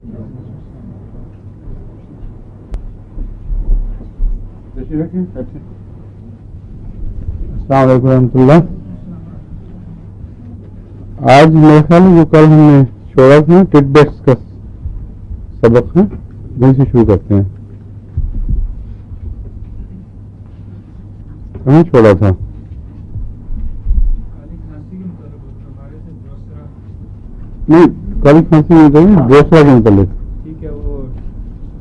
السلام علیکم ورحمۃ اللہ. آج میرے خیال میں جو کل ہم نے چھوڑا تھا ٹٹ بیٹس کا سبق ہے وہیں سے شروع کرتے ہیں. کہاں چھوڑا تھا؟ نہیں, کالی کھانسی میں دوسرا کے متعلق. ٹھیک ہے, وہ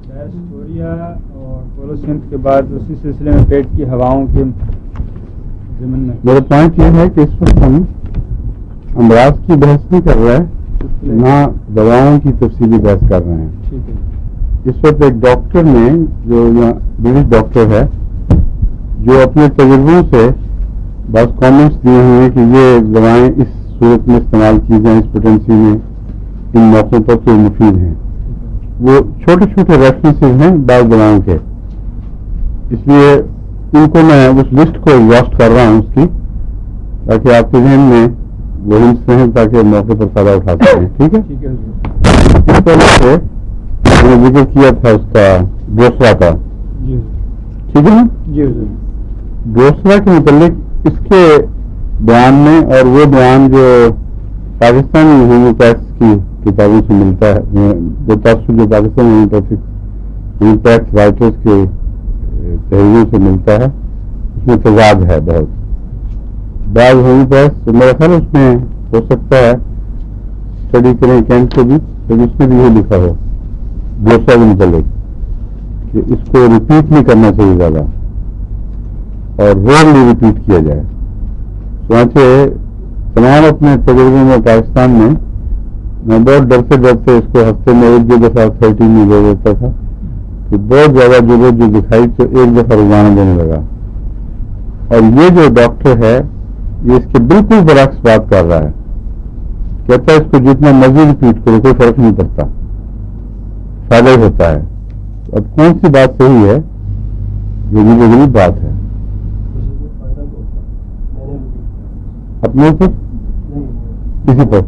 ڈائسٹوریا اور کولوسینٹ کے بعد اسی سلسلے میں پیٹ کی ہواؤں کے ضمن میں. میرا پوائنٹ یہ ہے کہ اس وقت ہم امراض کی بحث نہیں کر رہے ہیں, نہ دواؤں کی تفصیلی بحث کر رہے ہیں. ٹھیک ہے. اس وقت ایک ڈاکٹر نے, جو برٹش ڈاکٹر ہے, جو اپنے تجربوں سے بعض کامنٹس دیے ہوئے ہیں کہ یہ دوائیں اس صورت میں استعمال کی جائیں, اس پوٹینسی میں, ان موقعوں پر تو مفید ہیں. وہ چھوٹے چھوٹے ریفرنسز ہیں بعض دواؤں کے, اس لیے ان کو میں اس لسٹ کو ایگزاسٹ کر رہا ہوں اس کی, تاکہ آپ کے ذہن میں وہ ہنس رہیں تاکہ موقع پر فائدہ اٹھا سکیں. ٹھیک ہے. اس طرح سے میں نے ذکر کیا تھا اس کا دوسرا کا. ٹھیک ہے نا. دوسرا کے متعلق اس کے بیان میں, اور وہ بیان جو پاکستانی ہومیوپیتھس کی کتابوں سے ملتا ہے, وہ تاثر جو پاکستانی ہومیوپیتھس رائٹرس کے تحریروں سے ملتا ہے, اس میں تضاد ہے بہت. بعض ہومیوپیتھس میرا خیال اس میں ہو سکتا ہے اسٹڈی کریں کینٹ کو بھی, تو اس میں بھی یہ لکھا ہو دوسرا کے متعلق کہ اس کو ریپیٹ نہیں کرنا چاہیے زیادہ, اور ریئرلی ریپیٹ کیا جائے. چنانچہ تمام اپنے تجربے میں پاکستان میں بہت ڈرتے ڈرتے اس کو ہفتے میں ایک دو دفعہ 13 میں دے دیتا تھا, کہ بہت زیادہ ضرورت جو دکھائی تو ایک دفعہ روزانہ دینے لگا. اور یہ جو ڈاکٹر ہے یہ اس کے بالکل برعکس بات کر رہا ہے, کہتا ہے اس کو جتنا مرضی ریپیٹ کرو کوئی فرق نہیں پڑتا, فائدہ ہی ہوتا ہے. اب کون سی بات صحیح ہے؟ یہ مجھے غریب بات ہے. اپنے اوپر کسی پر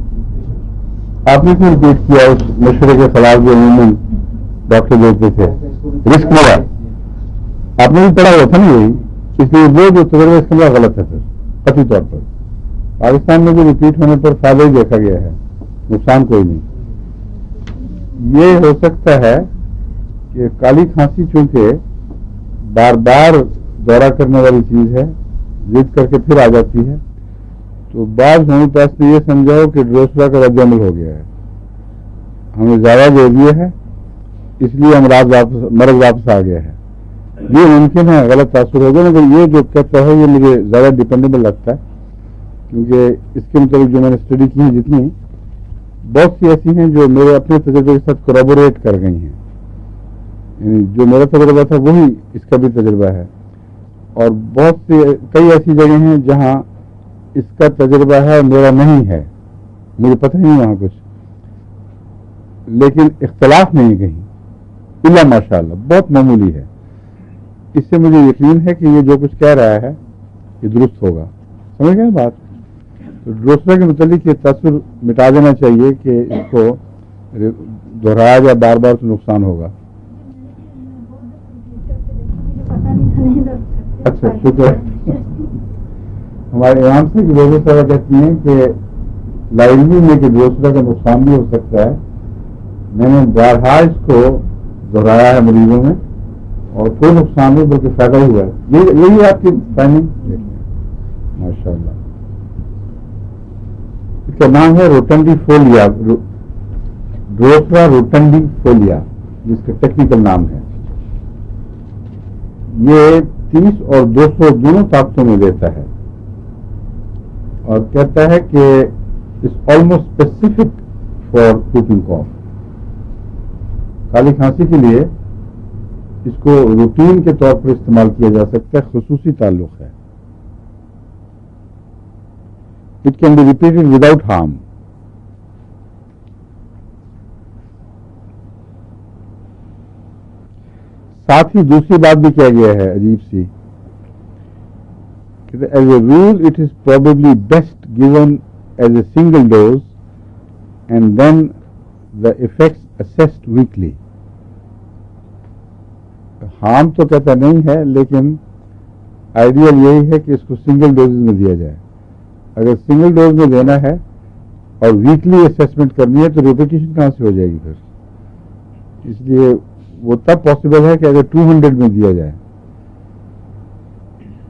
آپ نے کیوں ریپیٹ کیا اس مشورے کے خلاف جو عموماً ڈاکٹر دیتے تھے؟ رسک لیا, آپ نے بھی پڑھا ہوا تھا نا یہی, اس لیے وہ جو تجربہ اس کا غلط ہے. پھر قطعی طور پر پاکستان میں بھی ریپیٹ ہونے پر فائدہ ہی دیکھا گیا ہے, نقصان کوئی نہیں. یہ ہو سکتا ہے کہ کالی کھانسی چونکہ بار بار دورہ کرنے والی چیز ہے, ضد کر کے پھر آ جاتی ہے, تو بعض ہومیوپیتھ نے یہ سمجھاؤ کہ ڈروسرا کا رد عمل ہو گیا ہے, ہمیں زیادہ دے دیا ہے, اس لیے مرض واپس آ گیا ہے. یہ ممکن ہے غلط تاثر ہو گیا, مگر یہ جو کہتا ہے یہ مجھے زیادہ ڈیپینڈیبل لگتا ہے, کیونکہ اس کے مطابق جو میں نے اسٹڈی کی ہیں جتنی, بہت سی ایسی ہیں جو میرے اپنے تجربے کے ساتھ کورابوریٹ کر گئی ہیں. یعنی جو میرا تجربہ تھا وہی اس کا بھی تجربہ ہے, اور بہت سی کئی ایسی جگہ ہیں جہاں اس کا تجربہ ہے میرا نہیں ہے, مجھے پتہ نہیں وہاں کچھ, لیکن اختلاف نہیں کہیں الا ماشاء اللہ بہت معمولی ہے. اس سے مجھے یقین ہے کہ یہ جو کچھ کہہ رہا ہے یہ درست ہوگا. سمجھ گئے بات؟ تو دوسرے کے متعلق یہ تاثر مٹا دینا چاہیے کہ اس کو دہرایا جائے بار بار تو نقصان ہوگا. اچھا شکریہ. ہمارے امام سے روزہ صاحبہ کہتی ہیں کہ لائبریری میں کہ دوسرا کا نقصان بھی ہو سکتا ہے. میں نے بارہا اس کو دہرایا ہے مریضوں میں, اور کوئی نقصان نہیں بلکہ فائدہ ہوا ہے. یہی آپ کی ٹائمنگ ماشاء اللہ. اس کا نام ہے روٹنڈی فولیا, ڈروسرا روٹنڈی فولیا جس کا ٹیکنیکل نام ہے. یہ 30 اور 200 دونوں طاقتوں میں دیتا ہے, اور کہتا ہے کہ اس آلموسٹ اسپیسیفک فار کوپنگ کاف. کالی کھانسی کے لیے اس کو روٹین کے طور پر استعمال کیا جا سکتا ہے, خصوصی تعلق ہے. It can be repeated without harm. ساتھ ہی دوسری بات بھی کیا گیا ہے عجیب سی, as a rule it is probably best given as a single dose and then the effects assessed weekly. Harm تو کہتا نہیں ہے لیکن آئیڈیل یہی ہے کہ اس کو سنگل ڈوزز میں دیا جائے. اگر سنگل ڈوز میں دینا ہے اور ویکلی اسیسمنٹ کرنی ہے تو ریپیٹیشن کہاں سے ہو جائے گی پھر. اس لیے وہ تب پاسبل ہے کہ اگر 200 میں دیا جائے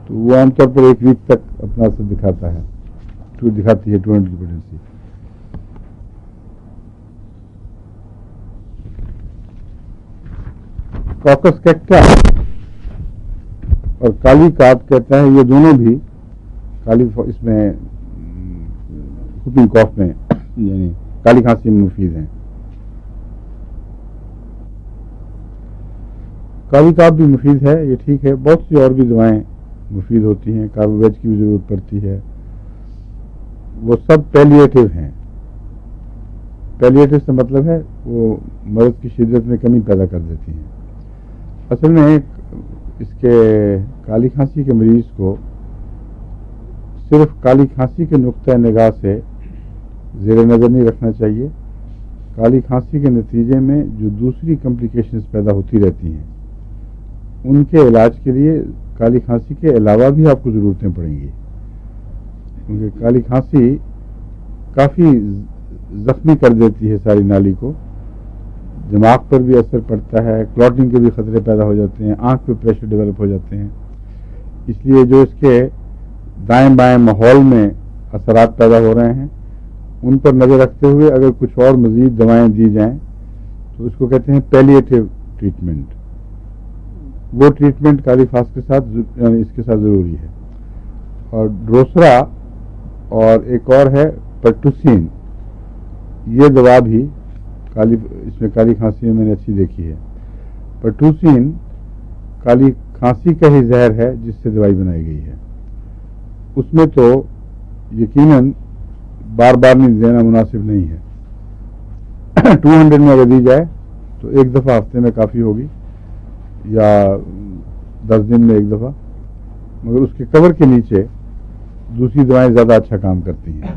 تو وہ عام طور پر ایک ویک تک اپنا اثر دکھاتا ہے, دکھاتی ہے 200 کی پوٹینسی. کاکس کیکٹا اور کالی کاپ کہتا ہے یہ دونوں بھی اس میں خوپنگ کاف میں یعنی کالی کھانسی میں مفید ہیں. کالی کاپ بھی مفید ہے, یہ ٹھیک ہے. بہت سی اور بھی دوائیں مفید ہوتی ہیں, کاربوویج کی بھی ضرورت پڑتی ہے. وہ سب پیلیٹیو ہیں. پیلیٹیو سے مطلب ہے وہ مرض کی شدت میں کمی پیدا کر دیتی ہیں. اصل میں اس کے کالی کھانسی کے مریض کو صرف کالی کھانسی کے نقطۂ نگاہ سے زیر نظر نہیں رکھنا چاہیے. کالی کھانسی کے نتیجے میں جو دوسری کمپلیکیشنز پیدا ہوتی رہتی ہیں ان کے علاج کے لیے کالی کھانسی کے علاوہ بھی آپ کو ضرورتیں پڑیں گی, کیونکہ کالی کھانسی کافی زخمی کر دیتی ہے ساری نالی کو. دماغ پر بھی اثر پڑتا ہے, کلاٹنگ کے بھی خطرے پیدا ہو جاتے ہیں, آنکھ پہ پریشر ڈیولپ ہو جاتے ہیں. اس لیے جو اس کے دائیں بائیں ماحول میں اثرات پیدا ہو رہے ہیں ان پر نظر رکھتے ہوئے اگر کچھ اور مزید دوائیں دی جائیں تو اس کو کہتے ہیں پیلیٹیو ٹریٹمنٹ. وہ ٹریٹمنٹ کالی خاص کے ساتھ یعنی اس کے ساتھ ضروری ہے. اور ڈروسرا اور ایک اور ہے پرٹوسین, یہ دوا بھی اس میں کالی کھانسی میں نے اچھی دیکھی ہے. پرٹوسین کالی کھانسی کا ہی زہر ہے جس سے دوائی بنائی گئی ہے. اس میں تو یقیناً بار بار نہیں دینا مناسب نہیں ہے. 200 میں اگر دی جائے تو ایک دفعہ ہفتے میں کافی ہوگی یا 10 دن میں ایک دفعہ, مگر اس کے کور کے نیچے دوسری دوائیں زیادہ اچھا کام کرتی ہیں.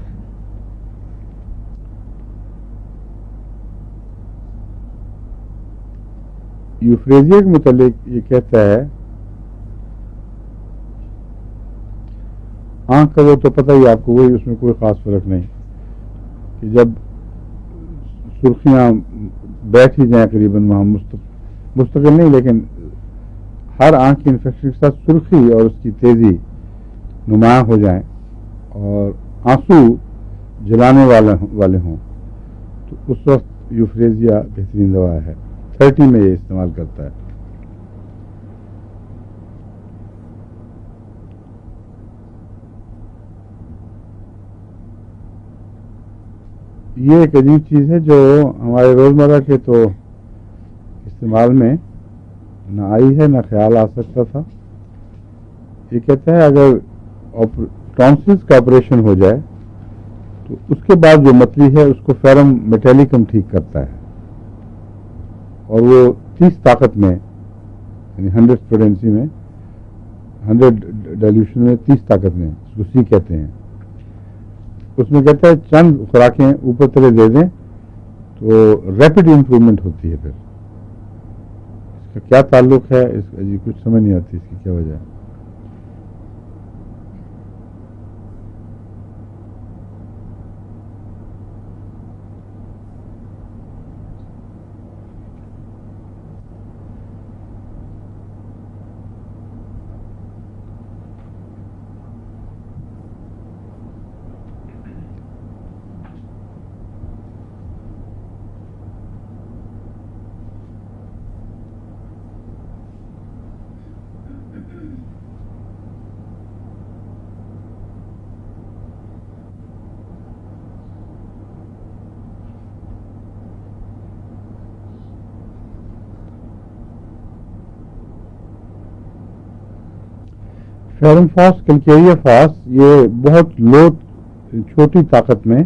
یوفریزیا کے متعلق یہ کہتا ہے آنکھ کا وہ تو پتہ ہی آپ کو, وہی اس میں کوئی خاص فرق نہیں کہ جب سرخیاں بیٹھ ہی جائیں قریباً وہاں مستقل نہیں لیکن ہر آنکھ کی انفیکشن کے ساتھ سرخی اور اس کی تیزی نمایاں ہو جائیں اور آنسو جلانے والے ہوں تو اس وقت یوفریزیا بہترین دوا ہے. 30 میں یہ استعمال کرتا ہے. یہ ایک عجیب چیز ہے جو ہمارے روزمرہ کے تو استعمال میں نہ آئی ہے نہ خیال آ سکتا تھا. یہ کہتا ہے اگر ٹانسلز کا آپریشن ہو جائے تو اس کے بعد جو متلی ہے اس کو فیرم میٹیلیکم ٹھیک کرتا ہے اور وہ 30 طاقت میں یعنی 100 پوٹینسی میں 100 ڈائلیوشن میں 30 طاقت میں اس کو سی کہتے ہیں. اس میں کہتا ہے چند خوراکیں اوپر تلے دے دیں تو ریپڈ امپروومنٹ ہوتی ہے. پھر اس کا کیا تعلق ہے اس کا کچھ سمجھ نہیں آتی, اس کی کیا وجہ ہے. فیرم فاس کیلکیریا فاس یہ بہت لو چھوٹی طاقت میں,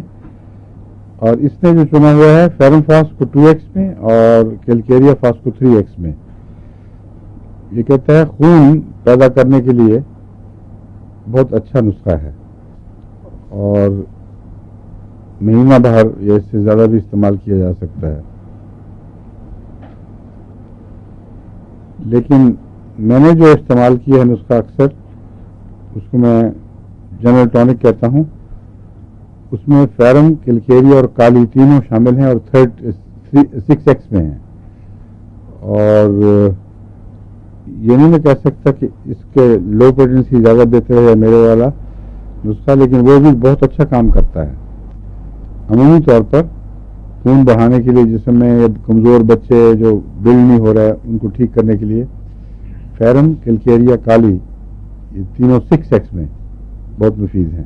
اور اس نے جو چنا ہوا ہے فیرم فاس کو 2x میں اور کیلکیریا فاس کو 3x میں. یہ کہتا ہے خون پیدا کرنے کے لیے بہت اچھا نسخہ ہے اور مہینہ بھر یا اس سے زیادہ بھی استعمال کیا جا سکتا ہے. لیکن میں نے جو استعمال کیا ہے نسخہ اکثر اس کو میں جنرل ٹونک کہتا ہوں. اس میں فیرم، کلکیریا اور کالی تینوں شامل ہیں اور 6x میں ہیں. اور یہ نہیں میں کہہ سکتا کہ اس کے لو پوٹینسی زیادہ بہتر ہے یا میرے والا نسخہ، لیکن وہ بھی بہت اچھا کام کرتا ہے. عمومی طور پر خون بڑھانے کے لیے جسم میں کمزور بچے جو بل نہیں ہو رہا ہے ان کو ٹھیک کرنے کے لیے فیرم، کلکیریا، کالی یہ تینوں 6x میں بہت مفید ہیں.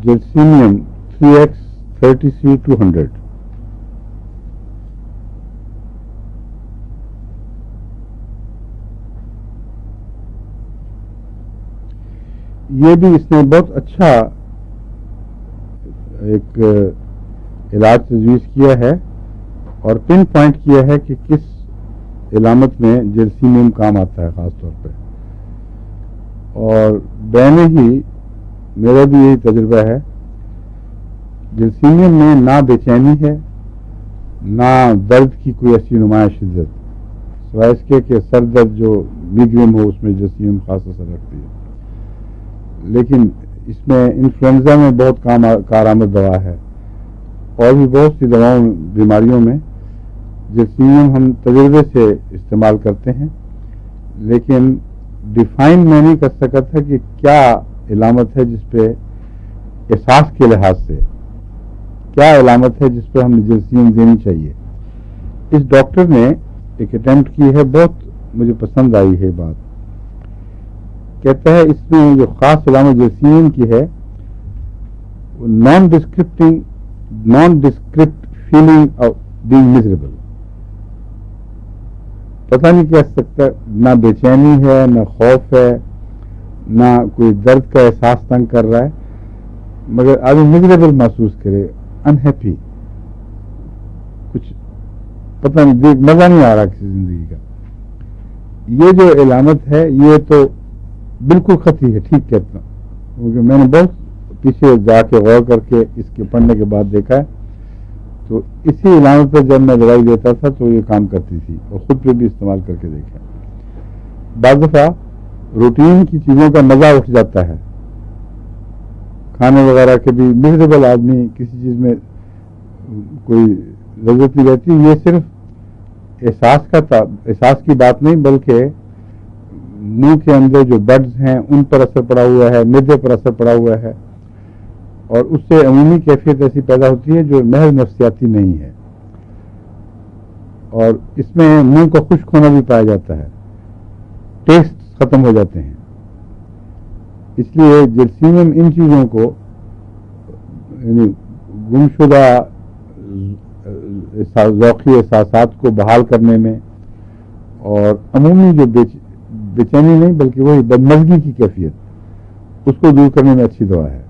جرسینیم 3x 30C200 یہ بھی اس نے بہت اچھا ایک علاج تجویز کیا ہے اور پن پوائنٹ کیا ہے کہ کس علامت میں جرسینیم کام آتا ہے خاص طور پہ. اور بہنے ہی میرا بھی یہی تجربہ ہے. جرسینیم میں نہ بے چینی ہے نہ درد کی کوئی ایسی نمایاں شدت، سوائے اس کے کہ سر درد جو میگرین ہو اس میں جرسینیم خاص اثر رکھتی ہے. لیکن اس میں انفلوئنزا میں بہت کارآمد دوا ہے اور بھی بہت سی دواؤں بیماریوں میں جرسینیم ہم تجربے سے استعمال کرتے ہیں. لیکن ڈیفائن میں نہیں کر سکا تھا کہ کیا علامت ہے جس پہ احساس کے لحاظ سے کیا علامت ہے جس پہ ہم جرسینیم دینی چاہیے. اس ڈاکٹر نے ایک اٹیمپٹ کی ہے، بہت مجھے پسند آئی ہے بات. کہتا ہے اس میں جو خاص علامت جرسینیم کی ہے nondescript feeling of being miserable. پتہ نہیں کہہ سکتا، نہ بے چینی ہے نہ خوف ہے نہ کوئی درد کا احساس تنگ کر رہا ہے، مگر آدمی میزریبل محسوس کرے، انہیپی، کچھ پتہ نہیں، مزہ نہیں آ رہا کسی زندگی کا. یہ جو علامت ہے یہ تو بالکل خطی ہے، ٹھیک کہتا ہوں، کیونکہ میں نے بہت پیچھے جا کے غور کر کے اس کے پڑھنے کے بعد دیکھا ہے. تو اسی علامت پہ جب میں دوائی دیتا تھا تو یہ کام کرتی تھی اور خود پہ بھی استعمال کر کے دیکھا. بعض دفعہ روٹین کی چیزوں کا مزہ اٹھ جاتا ہے، کھانے وغیرہ کے بھی میزریبل آدمی کسی چیز میں کوئی لذت نہیں رہتی. یہ صرف احساس کی بات نہیں بلکہ منہ کے اندر جو بڈز ہیں ان پر اثر پڑا ہوا ہے، معدے پر اثر پڑا ہوا ہے اور اس سے عمومی کیفیت ایسی پیدا ہوتی ہے جو محض نفسیاتی نہیں ہے. اور اس میں منہ کا خشک ہونا بھی پایا جاتا ہے، ٹیسٹ ختم ہو جاتے ہیں. اس لیے جرسینیم ان چیزوں کو یعنی گمشدہ ذوقی احساسات کو بحال کرنے میں اور عمومی جو بے چینی نہیں بلکہ وہی بدمزگی کی کیفیت اس کو دور کرنے میں اچھی دوا ہے.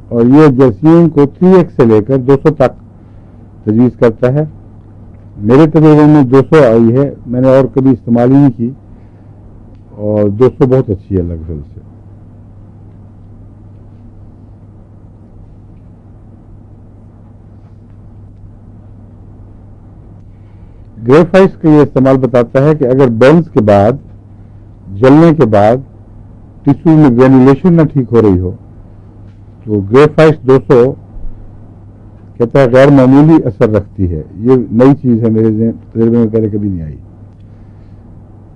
اور یہ جرسینیم کو 3x سے لے کر 200 تک تجویز کرتا ہے. میرے تجربے میں 200 آئی ہے، میں نے اور کبھی استعمال ہی نہیں کی، اور 200 بہت اچھی ہے لگ بھگ سے. گریفائٹس کا یہ استعمال بتاتا ہے کہ اگر برنز کے بعد، جلنے کے بعد ٹیشو میں گرینولیشن نہ ٹھیک ہو رہی ہو تو گریفائٹس 200 کہتا ہے غیر معمولی اثر رکھتی ہے. یہ نئی چیز ہے، میرے تجربے میں پہلے کبھی نہیں آئی.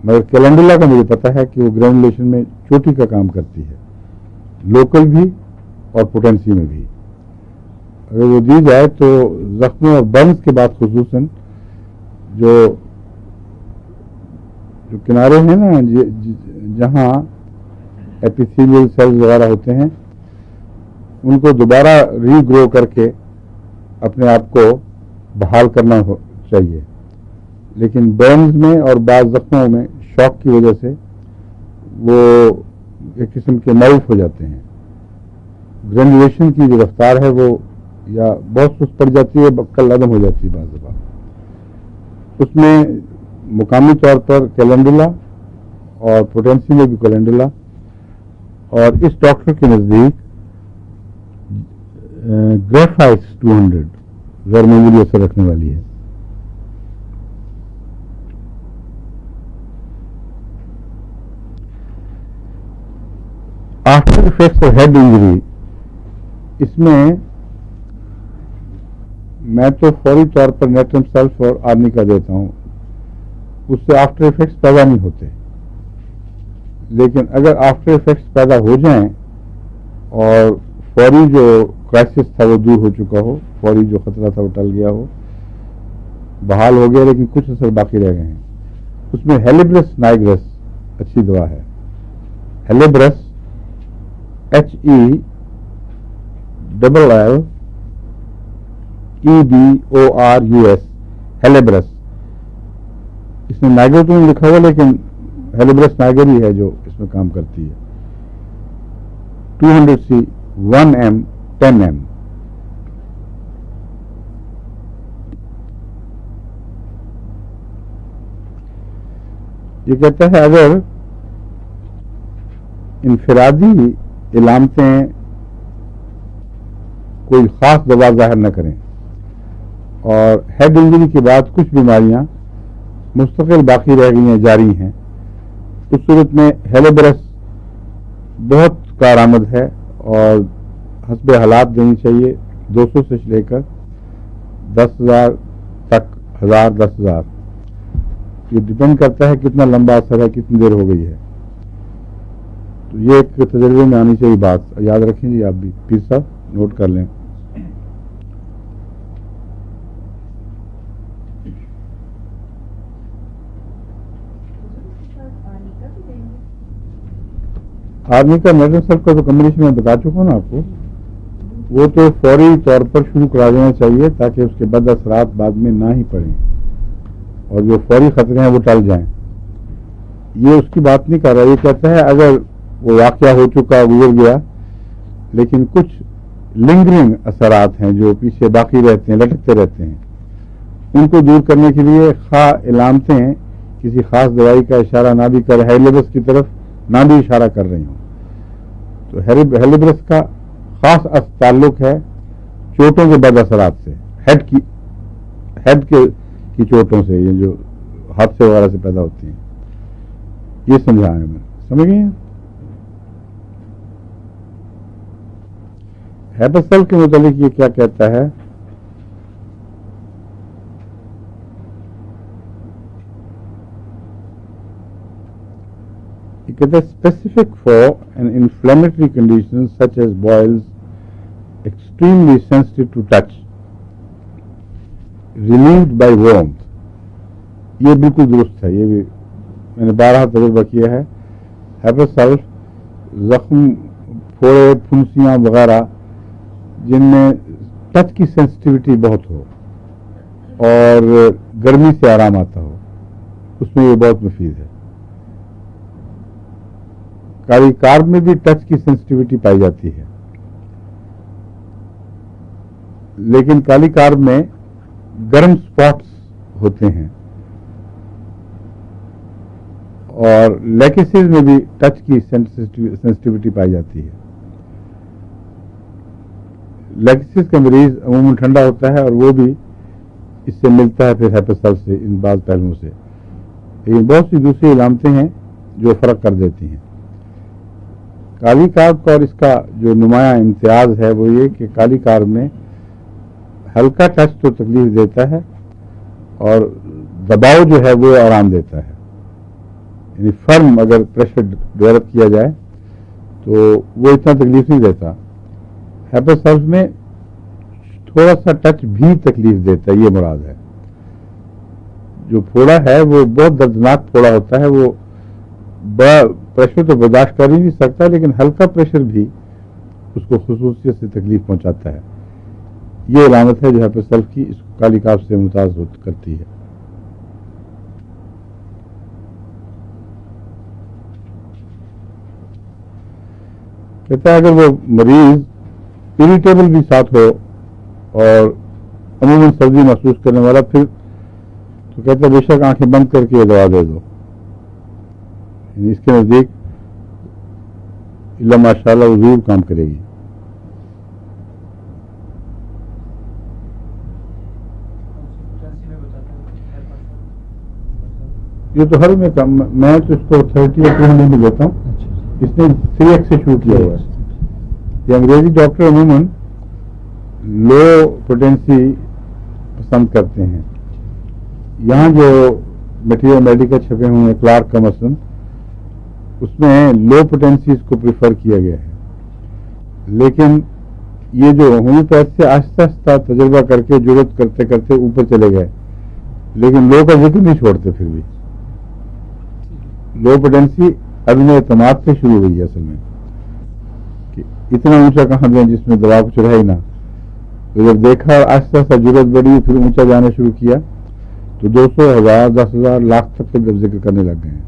مگر کیلنڈولا کا مجھے پتا ہے کہ وہ گرینولیشن میں چوٹی کا کام کرتی ہے، لوکل بھی اور پوٹینسی میں بھی. اگر وہ دی جائے تو زخموں اور برنز کے بعد خصوصاً جو کنارے ہیں نا جہاں ایپیتھیلیل سیلز وغیرہ ہوتے ہیں ان کو دوبارہ ری گرو کر کے اپنے آپ کو بحال کرنا چاہیے. لیکن برنز میں اور بعض زخموں میں شاک کی وجہ سے وہ ایک قسم کے معروف ہو جاتے ہیں. گرینولیشن کی جو رفتار ہے وہ یا بہت سست پڑ جاتی ہے، کل عدم ہو جاتی ہے بعض دفعہ. اس میں مقامی طور پر کیلنڈولا اور پوٹینسی میں بھی کیلنڈولا، اور اس ڈاکٹر کے نزدیک گریفائٹس 200 غیر معمولی اثر رکھنے والی ہے. After effects of head injury, اس میں تو فوری طور پر نیٹرم سلف اور آرنیکا دیتا ہوں، اس سے آفٹر افیکٹس پیدا نہیں ہوتے. لیکن اگر آفٹر افیکٹس پیدا ہو جائیں اور فوری جو کرائسس تھا وہ دور ہو چکا ہو، فوری جو خطرہ تھا وہ ٹل گیا ہو، بحال ہو گیا لیکن کچھ اثر باقی رہ گئے ہیں، اس میں ہیلیبرس نائگرس اچھی دوا ہے. ہیلیبرس HELLEBRUS، ہیلیبرس. اس میں نائگر تو نہیں لکھا ہوا لیکن ہیلیبرس نائگر ہی ہے جو اس میں کام کرتی ہے. 200 C 1 m 10 m. یہ کہتا ہے اگر انفرادی علامتیں کوئی خاص دوا ظاہر نہ کریں اور ہیڈ انجری کے بعد کچھ بیماریاں مستقل باقی رہ گئی ہیں، جاری ہیں، اس صورت میں ہیلیبرس بہت کارآمد ہے اور حسب حالات دینی چاہیے. 200 سے لے کر 10,000 تک، 1000 10,000. یہ ڈپینڈ کرتا ہے کتنا لمبا اثر ہے، کتنی دیر ہو گئی ہے. تو یہ ایک تجربے میں آنی چاہیے بات، یاد رکھیں جی آپ بھی، پیر صاحب نوٹ کر لیں. آدمی کا نیٹرم سلف کا تو کمبینیشن میں بتا چکا ہوں نا آپ کو، وہ تو فوری طور پر شروع کرا دینا چاہیے تاکہ اس کے بد اثرات بعد میں نہ ہی پڑیں اور جو فوری خطرے ہیں وہ ٹل جائیں. یہ اس کی بات نہیں کر رہا، یہ کہتا ہے اگر وہ واقعہ ہو چکا، گزر گیا، لیکن کچھ لنگرنگ اثرات ہیں جو پیچھے باقی رہتے ہیں، لٹکتے رہتے ہیں، ان کو دور کرنے کے لیے خواہ علامتیں کسی خاص دوائی کا اشارہ نہ بھی کر، ہیلیبرس کی طرف نہ بھی اشارہ کر رہی ہوں، تو ہیلیبرس کا خاص تعلق ہے چوٹوں کے بد اثرات سے، ہیڈ کی چوٹوں سے، یہ جو حادثے وغیرہ سے پیدا ہوتی ہیں. یہ سمجھایا میں، سمجھ گئے ہیں؟ ہیپسل کے متعلق یہ کیا کہتا ہے؟ یہ کہتا ہے specific for an inflammatory condition such as boils, extremely sensitive to touch, relieved by warmth. یہ بالکل درست ہے، یہ بھی میں نے 12 تجربہ کیا ہے. ہیپسل زخم، پھوڑے، پھنسیاں وغیرہ جن میں ٹچ کی سینسٹیوٹی بہت ہو اور گرمی سے آرام آتا ہو، اس میں یہ بہت مفید ہے. کالی کارب میں بھی ٹچ کی سینسٹیوٹی پائی جاتی ہے، لیکن کالی کارب میں گرم سپاٹس ہوتے ہیں، اور لیکسز میں بھی ٹچ کی سینسٹیوٹی پائی جاتی ہے. لیکسز کا مریض عموماً ٹھنڈا ہوتا ہے اور وہ بھی اس سے ملتا ہے پھر ہیپسل سے ان بعض پہلوؤں سے. لیکن بہت سی دوسری علامتیں ہیں جو فرق کر دیتی ہیں. کالی کارب کا اور اس کا جو نمایاں امتیاز ہے وہ یہ کہ کالی کارب میں ہلکا ٹچ تو تکلیف دیتا ہے اور دباؤ جو ہے وہ آرام دیتا ہے، یعنی فرم اگر پریشر ڈیولپ کیا جائے تو وہ اتنا تکلیف نہیں دیتا. ہیپسل میں تھوڑا سا ٹچ بھی تکلیف دیتا ہے، یہ مراد ہے. جو پھوڑا ہے وہ بہت دردناک پھوڑا ہوتا ہے، وہ بڑا پریشر تو برداشت کر ہی نہیں سکتا، لیکن ہلکا پریشر بھی اس کو خصوصیت سے تکلیف پہنچاتا ہے. یہ علامت ہے جو ہیپسل کی اس کو کالی کارب سے ممتاز کرتی ہے. کہتا ہے اگر وہ مریض اریٹیبل بھی ساتھ ہو اور عموماً سردی محسوس کرنے والا پھر تو کہتا ہے بے شک آنکھیں بند کر کے یہ دوا دے دو، یعنی اس کے نزدیک اللہ ماشاء اللہ وہ ضرور کام کرے گی. یہ تو ہر میں کام، میں تو اس کو 30 یا 200 میں لیتا ہوں. اس نے 3x سے شروع کیا ہوا ہے. یہ انگریزی ڈاکٹر عموماً لو پوٹینسی پسند کرتے ہیں. یہاں جو میٹیریل میڈیکل چھپے ہوئے ہیں کلارک کا مثلاً، اس میں لو پوٹینسیز کو پریفر کیا گیا ہے. لیکن یہ جو ہومیوپیتھ سے آہستہ آہستہ تجربہ کر کے جرت کرتے کرتے اوپر چلے گئے، لیکن لو کا ذکر نہیں چھوڑتے. پھر بھی لو پوٹینسی عدم اعتماد سے شروع ہوئی ہے اصل میں، کہ اتنا اونچا کہاں دیں جس میں دوا کچھ رہے ہی نہ. تو جب دیکھا آہستہ آہستہ ضرورت بڑھی، پھر اونچا جانا شروع کیا تو 200، 1000، 10,000، لاکھ تک کے جب ذکر کرنے لگ گئے ہیں.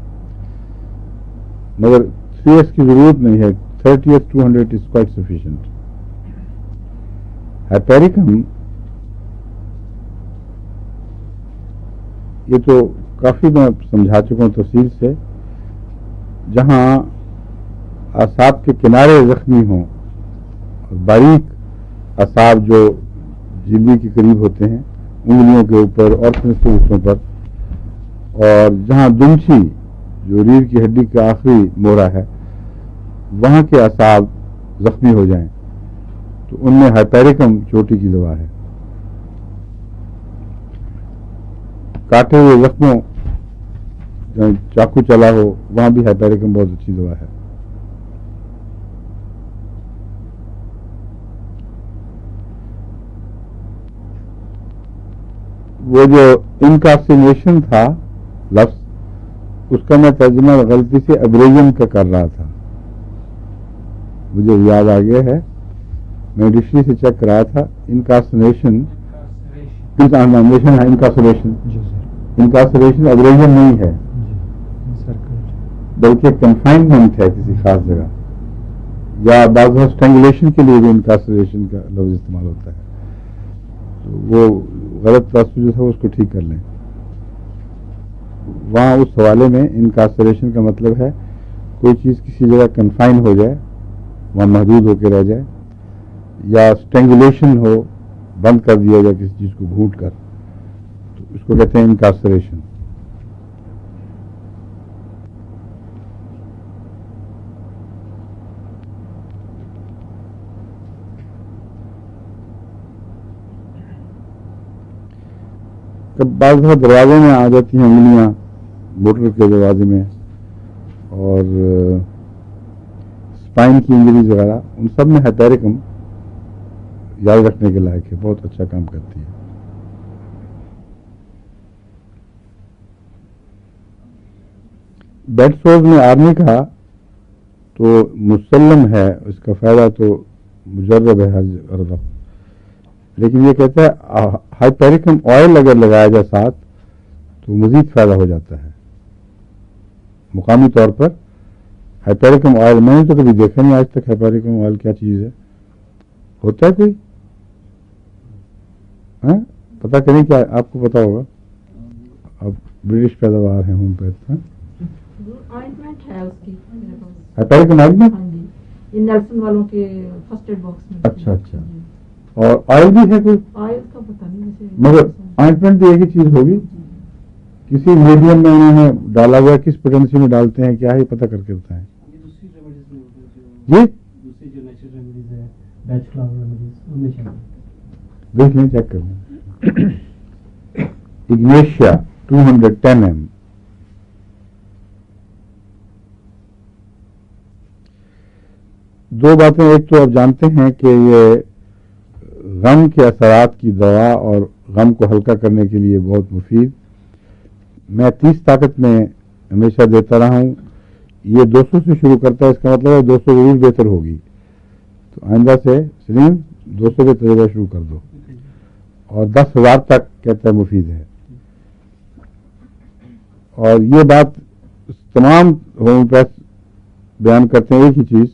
مگر 3x کی ضرورت نہیں ہے. 30x 200 is quite sufficient. ہائپیریکم یہ تو کافی میں سمجھا چکا ہوں تفصیل سے. جہاں اعصاب کے کنارے زخمی ہوں اور باریک اعصاب جو جھلی کے قریب ہوتے ہیں، انگلیوں کے اوپر اور حصوں پر، اور جہاں دمچھی جو ریڑھ کی ہڈی کا آخری مورا ہے وہاں کے اعصاب زخمی ہو جائیں تو ان میں ہائپیریکم چوٹی کی دوا ہے. کاٹے ہوئے زخموں جہاں چاقو چلا ہو وہاں بھی ہائپیریکم بہت اچھی دوا ہے. وہ جو انکارسینیشن تھا لفظ، اس کا میں ترجمہ غلطی سے ابریجن کا کر رہا تھا. مجھے یاد آ گیا ہے، میں ڈکشنری سے چیک کرایا تھا. انکارسینیشن انکارسریشن ابریجن نہیں ہے، بلکہ کنفائنمنٹ ہے کسی خاص جگہ، یا بعض اسٹرینگولیشن کے لیے بھی انکارسریشن کا لفظ استعمال ہوتا ہے. تو وہ غلط تاثر جو تھا اس کو ٹھیک کر لیں. وہاں اس حوالے میں انکارسریشن کا مطلب ہے کوئی چیز کسی جگہ کنفائن ہو جائے، وہاں محدود ہو کے رہ جائے، یا اسٹرینگولیشن ہو، بند کر دیا جائے کسی چیز کو گھونٹ کر، تو اس کو کہتے ہیں انکارسریشن. بعض دفعہ دروازے میں آ جاتی ہیں انگلیاں، موٹر کے دروازے میں، اور اسپائن کی انجریز وغیرہ، ان سب میں ہائپیریکم یاد رکھنے کے لائق ہے، بہت اچھا کام کرتی ہے. بیڈ سوز میں آدمی کا تو مسلم ہے، اس کا فائدہ تو مجرب ہے ہر وقت. لیکن یہ کہتا ہے ہائپیریکم آئل اگر لگایا جائے ساتھ تو مزید فائدہ ہو جاتا ہے. مقامی طور پر ہائپیریکم آئل میں نے تو کبھی دیکھا نہیں آج تک. ہائپیریکم آئل کیا چیز ہے؟ ہوتا ہے کوئی؟ پتا کریں کیا آپ کو پتا ہوگا؟ اب برٹش پیداوار ہیں ہوم پیتھ. ہائپیریکم آئل میں نیلسن والوں کے فرسٹ ایڈ باکس میں. اچھا اچھا. اور آئل بھی ہے کوئی؟ آئل کا پتہ نہیں، مگر آئنٹمنٹ بھی ایک ہی چیز ہوگی. کسی میڈیم میں انہوں نے ڈالا ہوا ہے، کس پوٹینسی میں ڈالتے ہیں کیا ہے پتہ کر کے بتائیں. جی دیکھ لیں، چیک کر لیں. اگنیشیا 210 m. دو باتیں. ایک تو آپ جانتے ہیں کہ یہ غم کے اثرات کی دوا اور غم کو ہلکا کرنے کے لیے بہت مفید. میں 30 طاقت میں ہمیشہ دیتا رہا ہوں. یہ 200 سے شروع کرتا ہے، اس کا مطلب ہے 200 ضرور بہتر ہوگی. تو آئندہ سے سلیم 200 سے تجربہ شروع کر دو، اور 10,000 تک کہتا ہے مفید ہے. اور یہ بات تمام ہومیوپیتھ بیان کرتے ہیں ایک ہی چیز،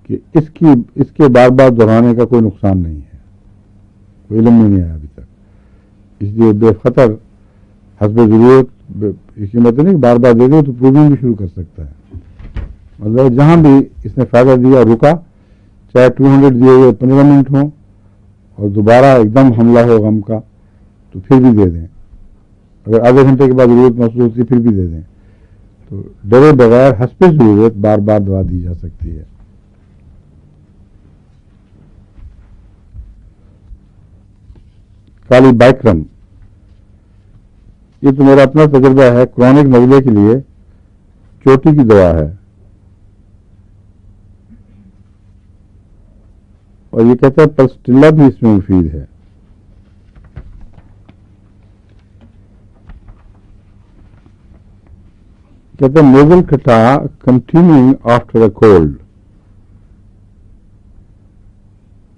کہ اس کے بار بار دہرانے کا کوئی نقصان نہیں ہے. وہ علم میں نہیں آیا ابھی تک. اس لیے بے خطر حسب ضرورت اس کی مطلب نہیں کہ بار بار دے دو تو پروونگ بھی شروع کر سکتا ہے. مطلب جہاں بھی اس نے فائدہ دیا رکا، چاہے 200 دیے ہوئے 15 منٹ ہوں اور دوبارہ ایک دم حملہ ہو غم کا تو پھر بھی دے دیں. اگر آدھے گھنٹے کے بعد ضرورت محسوس ہوتی ہے پھر بھی دے دیں. تو ڈرے بغیر حسب ضرورت بار بار دوا دی جا سکتی ہے. کالی بائکرم، یہ تو میرا اپنا تجربہ ہے. کرونک نزلے کے لیے چوٹی کی دوا ہے اور یہ کہتا ہے پلسٹیلا بھی اس میں مفید ہے. کہتے ہیں نیزل کٹا کنٹینیوئنگ آفٹر اے کولڈ.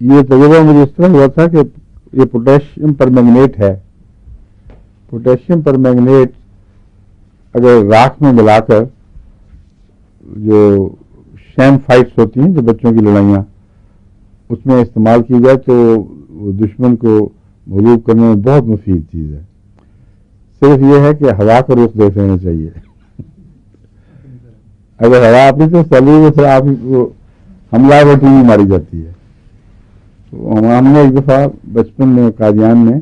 یہ تجربہ مجھے اس طرح ہوا تھا کہ یہ پوٹیشیم پر مینگنیٹ ہے. پوٹیشیم پر مینگنیٹ اگر راکھ میں ملا کر جو شیم فائٹس ہوتی ہیں جو بچوں کی لڑائیاں اس میں استعمال کی جائے تو وہ دشمن کو مغلوب کرنے میں بہت مفید چیز ہے. صرف یہ ہے کہ ہوا کا رخ دیکھ لینا چاہیے. اگر ہوا اپنی تو چلی تو پھر آپ حملہ وٹی ماری جاتی ہے. تو ہم نے ایک دفعہ بچپن میں قادیان میں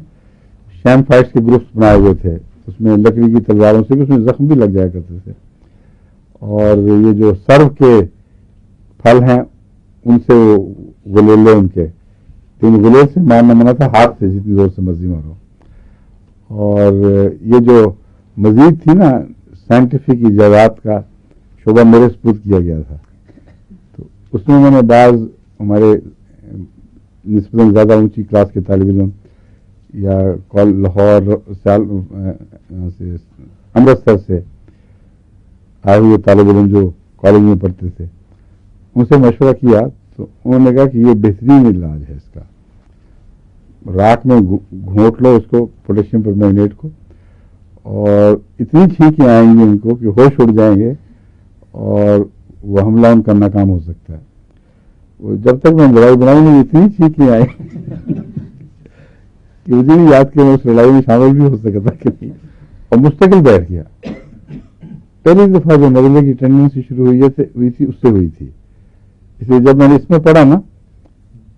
شیم فائٹس کے گروپس بنائے ہوئے تھے. اس میں لکڑی کی تلواروں سے اس میں زخم بھی لگ جایا کرتے تھے. اور یہ جو سرو کے پھل ہیں ان سے وہ گلیلے ان کے 3 گلے سے مارنا منع تھا، ہاتھ سے جتنی زور سے مرضی مارو. اور یہ جو مزید تھی نا سائنٹیفک ایجادات کا شعبہ میرے سپرد کیا گیا تھا. تو اس میں نے بعض ہمارے نسبتاً زیادہ اونچی کلاس کے طالب علم یا لاہور امرتسر سے آئے ہوئے طالب علم جو کالج میں پڑھتے تھے ان سے مشورہ کیا تو انہوں نے کہا کہ یہ بہترین علاج ہے. اس کا رات میں گھونٹ لو اس کو پوٹیشیم پر میگنیٹ کو اور اتنی چھینکیں آئیں گی ان کو کہ ہوش اڑ جائیں گے اور وہ حملہ ان کا ناکام ہو سکتا ہے. وہ جب تک میں لڑائی بنائی نہیں اتنی چھینکیں آئی کہ مجھے بھی یاد کیا میں اس لڑائی میں شامل بھی ہو سکتا کہ نہیں اور مستقل بیٹھ گیا. پہلی دفعہ جو نزلے کی ٹینڈنسی شروع ہوئی تھی اس سے ہوئی تھی. اس لیے جب میں نے اس میں پڑھا نا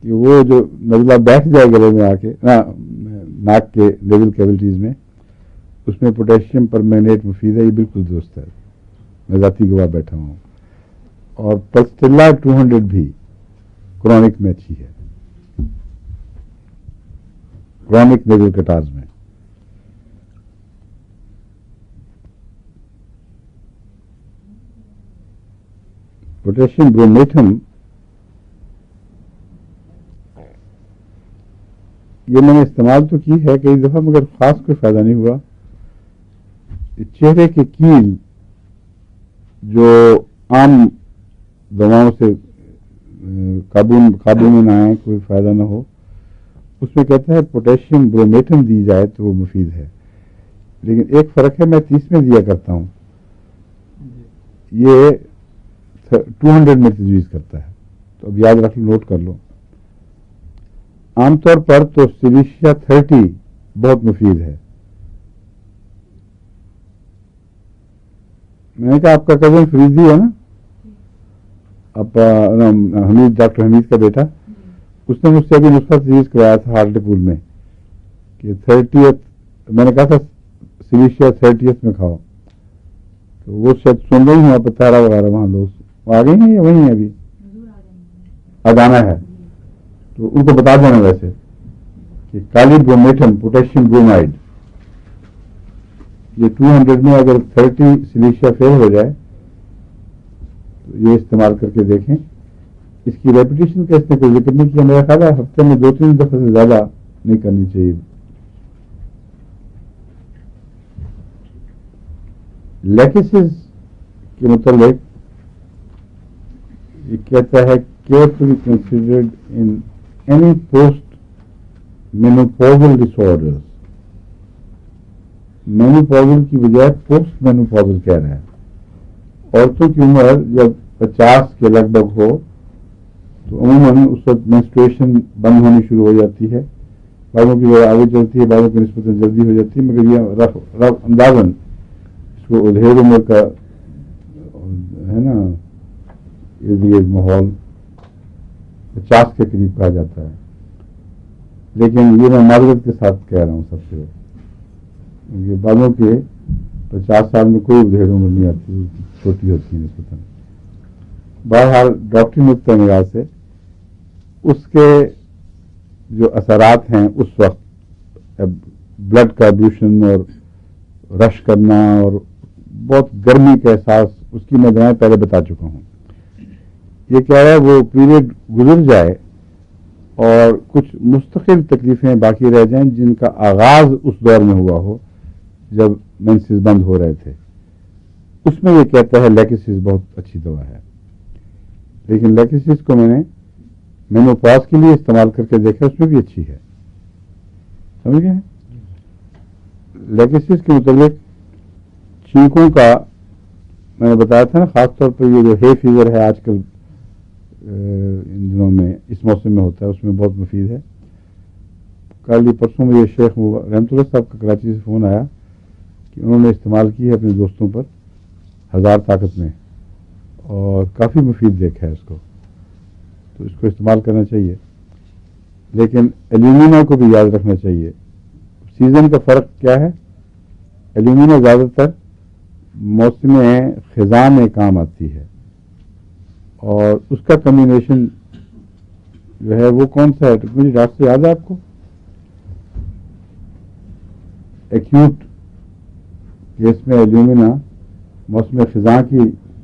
کہ وہ جو نزلہ بیٹھ جائے گلے میں آ کے ناک کے لیول کیویٹیز میں اس میں پوٹیشیم پر مینگنیٹ مفید ہے. یہ بالکل درست ہے، میں ذاتی گواہ بیٹھا ہوں. اور پلسٹیلا 200 بھی کرونک میں اچھی ہے، کرونک نیزل کٹاز میں. پوٹیشیم برومیٹم یہ میں نے استعمال تو کی ہے کئی دفعہ مگر خاص کوئی فائدہ نہیں ہوا. چہرے کے کیل جو عام دواؤں سے قابو میں نہ آئے، کوئی فائدہ نہ ہو، اس میں کہتا ہے پوٹیشیم برومیٹم دی جائے تو وہ مفید ہے. لیکن ایک فرق ہے، میں 30 میں دیا کرتا ہوں، یہ 200 میں تجویز کرتا ہے. تو اب یاد رکھ لو، نوٹ کر لو. عام طور پر تو سیلیشیا 30 بہت مفید ہے. میں نے کہا آپ کا کزن فریدی ہے نا، اب حمید، ڈاکٹر حمید کا بیٹا، اس نے مجھ سے ابھی نسخہ تجویز کرایا تھا ہارٹیپول میں کہ 30 میں نے کہا تھا سیلیشیا 30 میں کھاؤ. تو وہ شاید سن رہی ہوں آپ تارا وغیرہ وہاں لوگ وہ آ گئی ہیں یا وہیں ابھی اب آنا ہے تو ان کو بتا دینا ویسے کہ کالی برومیٹم پوٹیشیم برومائڈ یہ 200 میں اگر 30 سیلیشیا فیل ہو جائے تو یہ استعمال کر کے دیکھیں. اس کی ریپیٹیشن کا اس نے کوئی ذکر نہیں کیا. میرا خیال ہے ہفتے میں 2-3 دفعہ سے زیادہ نہیں کرنی چاہیے. لیکسز کے متعلق یہ کہتا ہے carefully considered in any post-menopausal disorders. Menopausal کی بجائے پوسٹ مینوپوزل کہہ رہے ہیں. عورتوں کی عمر جب 50 کے لگ بھگ ہو تو عموماً اس وقت مینسٹریشن بند ہونی شروع ہو جاتی ہے بعضوں کی ذرا آگے چلتی ہے، بعضوں کی نسبتاً جلدی ہو جاتی ہے، مگر یہ رف اندازاً اس کو ادھیر عمر کا ہے نا یہ ماحول 50 کے قریب کہا جاتا ہے. لیکن یہ میں معذرت کے ساتھ کہہ رہا ہوں سب سے، کیونکہ بعضوں کے 50 سال میں کوئی ادھیر عمر نہیں آتی، چھوٹی ہوتی ہے نسبتاً. بہرحال ڈاکٹری نقطۂ نگاہ سے اس کے جو اثرات ہیں اس وقت بلڈ کا ایبوشن اور رش کرنا اور بہت گرمی کا احساس، اس کی میں دعائیں پہلے بتا چکا ہوں. یہ کہہ رہا ہے وہ پیریڈ گزر جائے اور کچھ مستقل تکلیفیں باقی رہ جائیں جن کا آغاز اس دور میں ہوا ہو جب مینسز بند ہو رہے تھے. اس میں یہ کہتا ہے لیکسس بہت اچھی دوا ہے. لیکن لیکسس کو میں نے مینوپاز کے لیے استعمال کر کے دیکھا، اس میں بھی اچھی ہے. سمجھ گئے؟ لیکسس کے متعلق چھینکوں کا میں نے بتایا تھا نا، خاص طور پر یہ جو ہے فیور ہے آج کل ان دنوں میں اس موسم میں ہوتا ہے، اس میں بہت مفید ہے. کل ہی پرسوں میں یہ شیخ رحمت اللہ صاحب کا کراچی سے فون آیا کہ انہوں نے استعمال کی ہے اپنے دوستوں پر 1000 طاقت میں، اور کافی مفید دیکھا ہے اس کو، تو اس کو استعمال کرنا چاہیے. لیکن ایلومینا کو بھی یاد رکھنا چاہیے. سیزن کا فرق کیا ہے؟ ایلومینا زیادہ تر موسم خزاں میں کام آتی ہے، اور اس کا کمبینیشن جو ہے وہ کون سا ہے؟ مجھے ڈاکٹر سے یاد ہے آپ کو؟ ایکیوٹ کیس میں ایلومینا موسم خزاں کی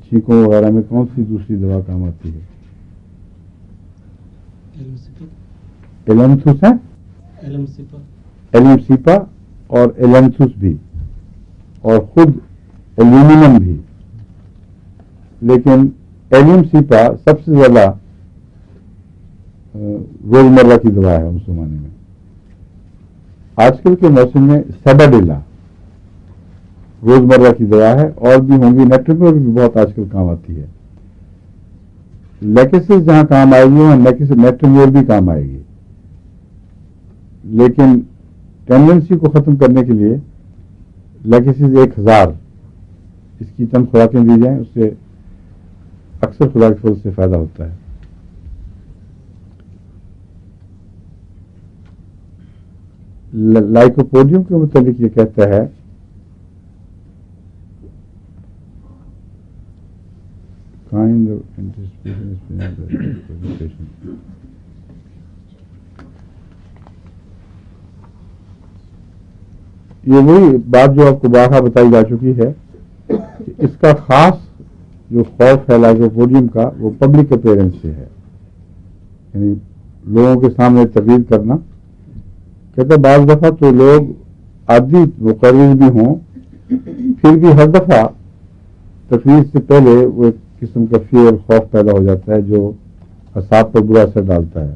چھینکوں وغیرہ میں کون سی دوسری دوا کام آتی ہے؟ ایلمتھوس ہے، ایلم سیپا اور ایلمتھوس بھی، اور خود ایلومینم بھی. لیکن ایلم سیپا سب سے زیادہ روزمرہ کی دوا ہے اس زمانے میں. آج کل کے موسم میں سیباڈیلا روزمرہ کی دوا ہے، اور بھی ہوں گی، نیٹرمول بھی بہت آج کل کام آتی ہے. لیکسس جہاں کام آئے گی وہاں نیٹرمول بھی کام آئے گی. لیکن ٹینڈنسی کو ختم کرنے کے لیے لیکسس 1000 اس کی چند خوراکیں دی جائیں، اس سے اکثر خوراک فل سے فائدہ ہوتا ہے. لائکوپوڈیم کے متعلق یہ کہتا ہے kind of anticipation. یہ وہی بات جو آپ کو بارہا بتائی جا چکی ہے کہ اس کا خاص جو خوف ہے لائکوپوڈیم کا وہ پبلک اپیئرنس سے ہے، یعنی لوگوں کے سامنے تقریر کرنا. کہتے بعض دفعہ تو لوگ عادی مقرر بھی ہوں پھر بھی ہر دفعہ تقریر سے پہلے وہ ایک قسم کا فیئر خوف پیدا ہو جاتا ہے جو اعصاب پر برا اثر ڈالتا ہے.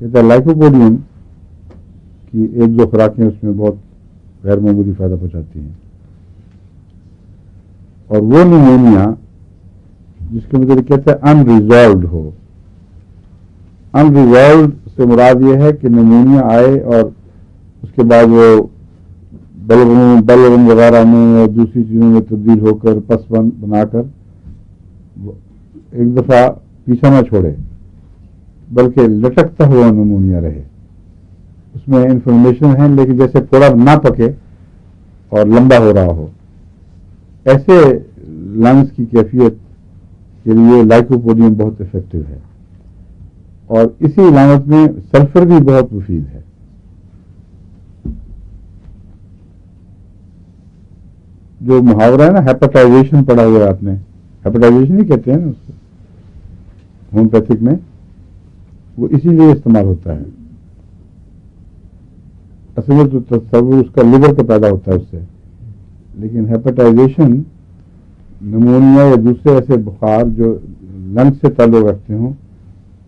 کہتا لائکوپوڈیم کی 1-2 خوراکیں اس میں بہت غیر معمولی فائدہ پہنچاتی ہیں. اور وہ نیمونیا جس کے مطلب کہتے ہیں انریزالوڈ ہو، انریزالوڈ سے مراد یہ ہے کہ نیمونیا آئے اور اس کے بعد وہ بلغم وغیرہ میں اور دوسری چیزوں میں تبدیل ہو کر پس بنا کر ایک دفعہ پیچھا نہ چھوڑے بلکہ لٹکتا ہوا نیمونیا رہے. اس میں انفارمیشن ہے لیکن جیسے پورا نہ پکے اور لمبا ہو رہا ہو. ایسے لنگس کی کیفیت کے لیے لائکوپوڈیم بہت افیکٹو ہے، اور اسی علامت میں سلفر بھی بہت مفید ہے. جو محاورہ ہے نا ہیپاٹائزیشن پڑھا ہوا ہے آپ نے، ہیپاٹائزیشن ہی کہتے ہیں نا اس کو ہومیوپیتھک میں، وہ اسی لیے استعمال ہوتا ہے. اصل میں تو تصور اس کا لیور کا پیدا ہوتا ہے اس سے، لیکن ہیپاٹائزیشن نمونیا یا دوسرے ایسے بخار جو لنگ سے تعلق رکھتے ہوں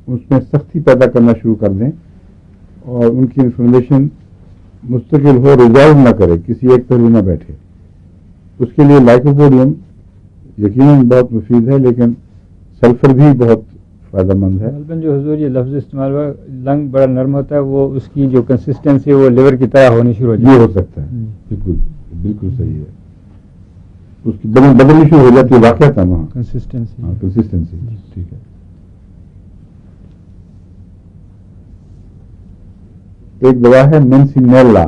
اس میں سختی پیدا کرنا شروع کر دیں اور ان کی انفارمیشن مستقل ہو، ریزالو نہ کرے، کسی ایک پہلو نہ بیٹھے. اس کے لیے لائکوپوڈیم یقیناً بہت مفید ہے، لیکن سلفر بھی بہت فائدہ مند ہے. غالباً جو حضور یہ لفظ استعمال ہوا لنگ بڑا نرم ہوتا ہے وہ اس کی جو کنسسٹنسی ہے وہ لیور کی طرح ہونی شروع ہو جاتی یہ ہو سکتا ہے. بالکل بالکل صحیح ہے. اس کی بدلنی شروع ہو جاتی ہے واقعہ تھا وہاں کنسسٹنسی. ہاں کنسسٹنسی. ٹھیک ہے. ایک دوا ہے مینسینیلا.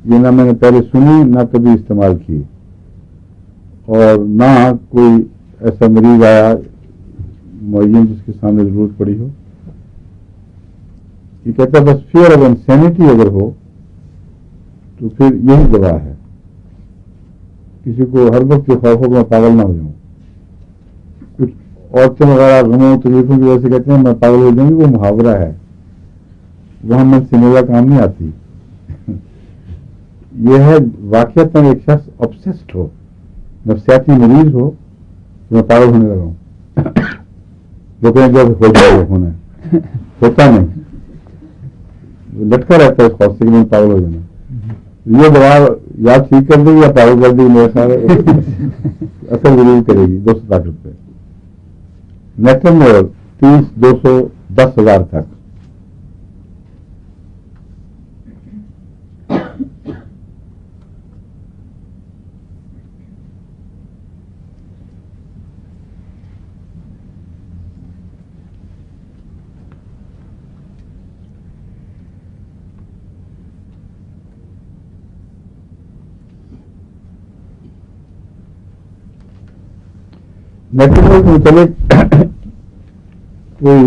یہ نہ میں نے پہلے سنی نہ کبھی استعمال کی اور نہ کوئی ایسا مریض آیا معین جس کے سامنے ضرورت پڑی ہو. یہ کہتا ہے بس فیئر آف انسینٹی اگر ہو تو پھر یہی دوا ہے. کسی کو ہر وقت یہ خوف ہو کہ میں پاگل نہ ہو جاؤں. کچھ عورتیں وغیرہ غموں تکلیفوں کی وجہ سے کہتے ہیں میں پاگل ہو جاؤں گی. وہ محاورہ ہے. وہاں مینسینیلا کام نہیں آتی. یہ ہے واقعات ایک شخص obsessed ہو نفسیاتی مریض ہو تو میں پاگل ہونے لگا ہوں. جو کہیں جو ہو جائے ہونا ہوتا نہیں. لٹکا رہتا ہے اس خوف سے کہ میں پاگل ہو جانا. یہ دوا یا ٹھیک کر دے گی یا پاگل کر دے گی. میرے خیال اثر ضرور کرے گی. 200 لاکھ روپے نیٹرمور 30 200 10,000 تک. نیٹرمور کے متعلق کوئی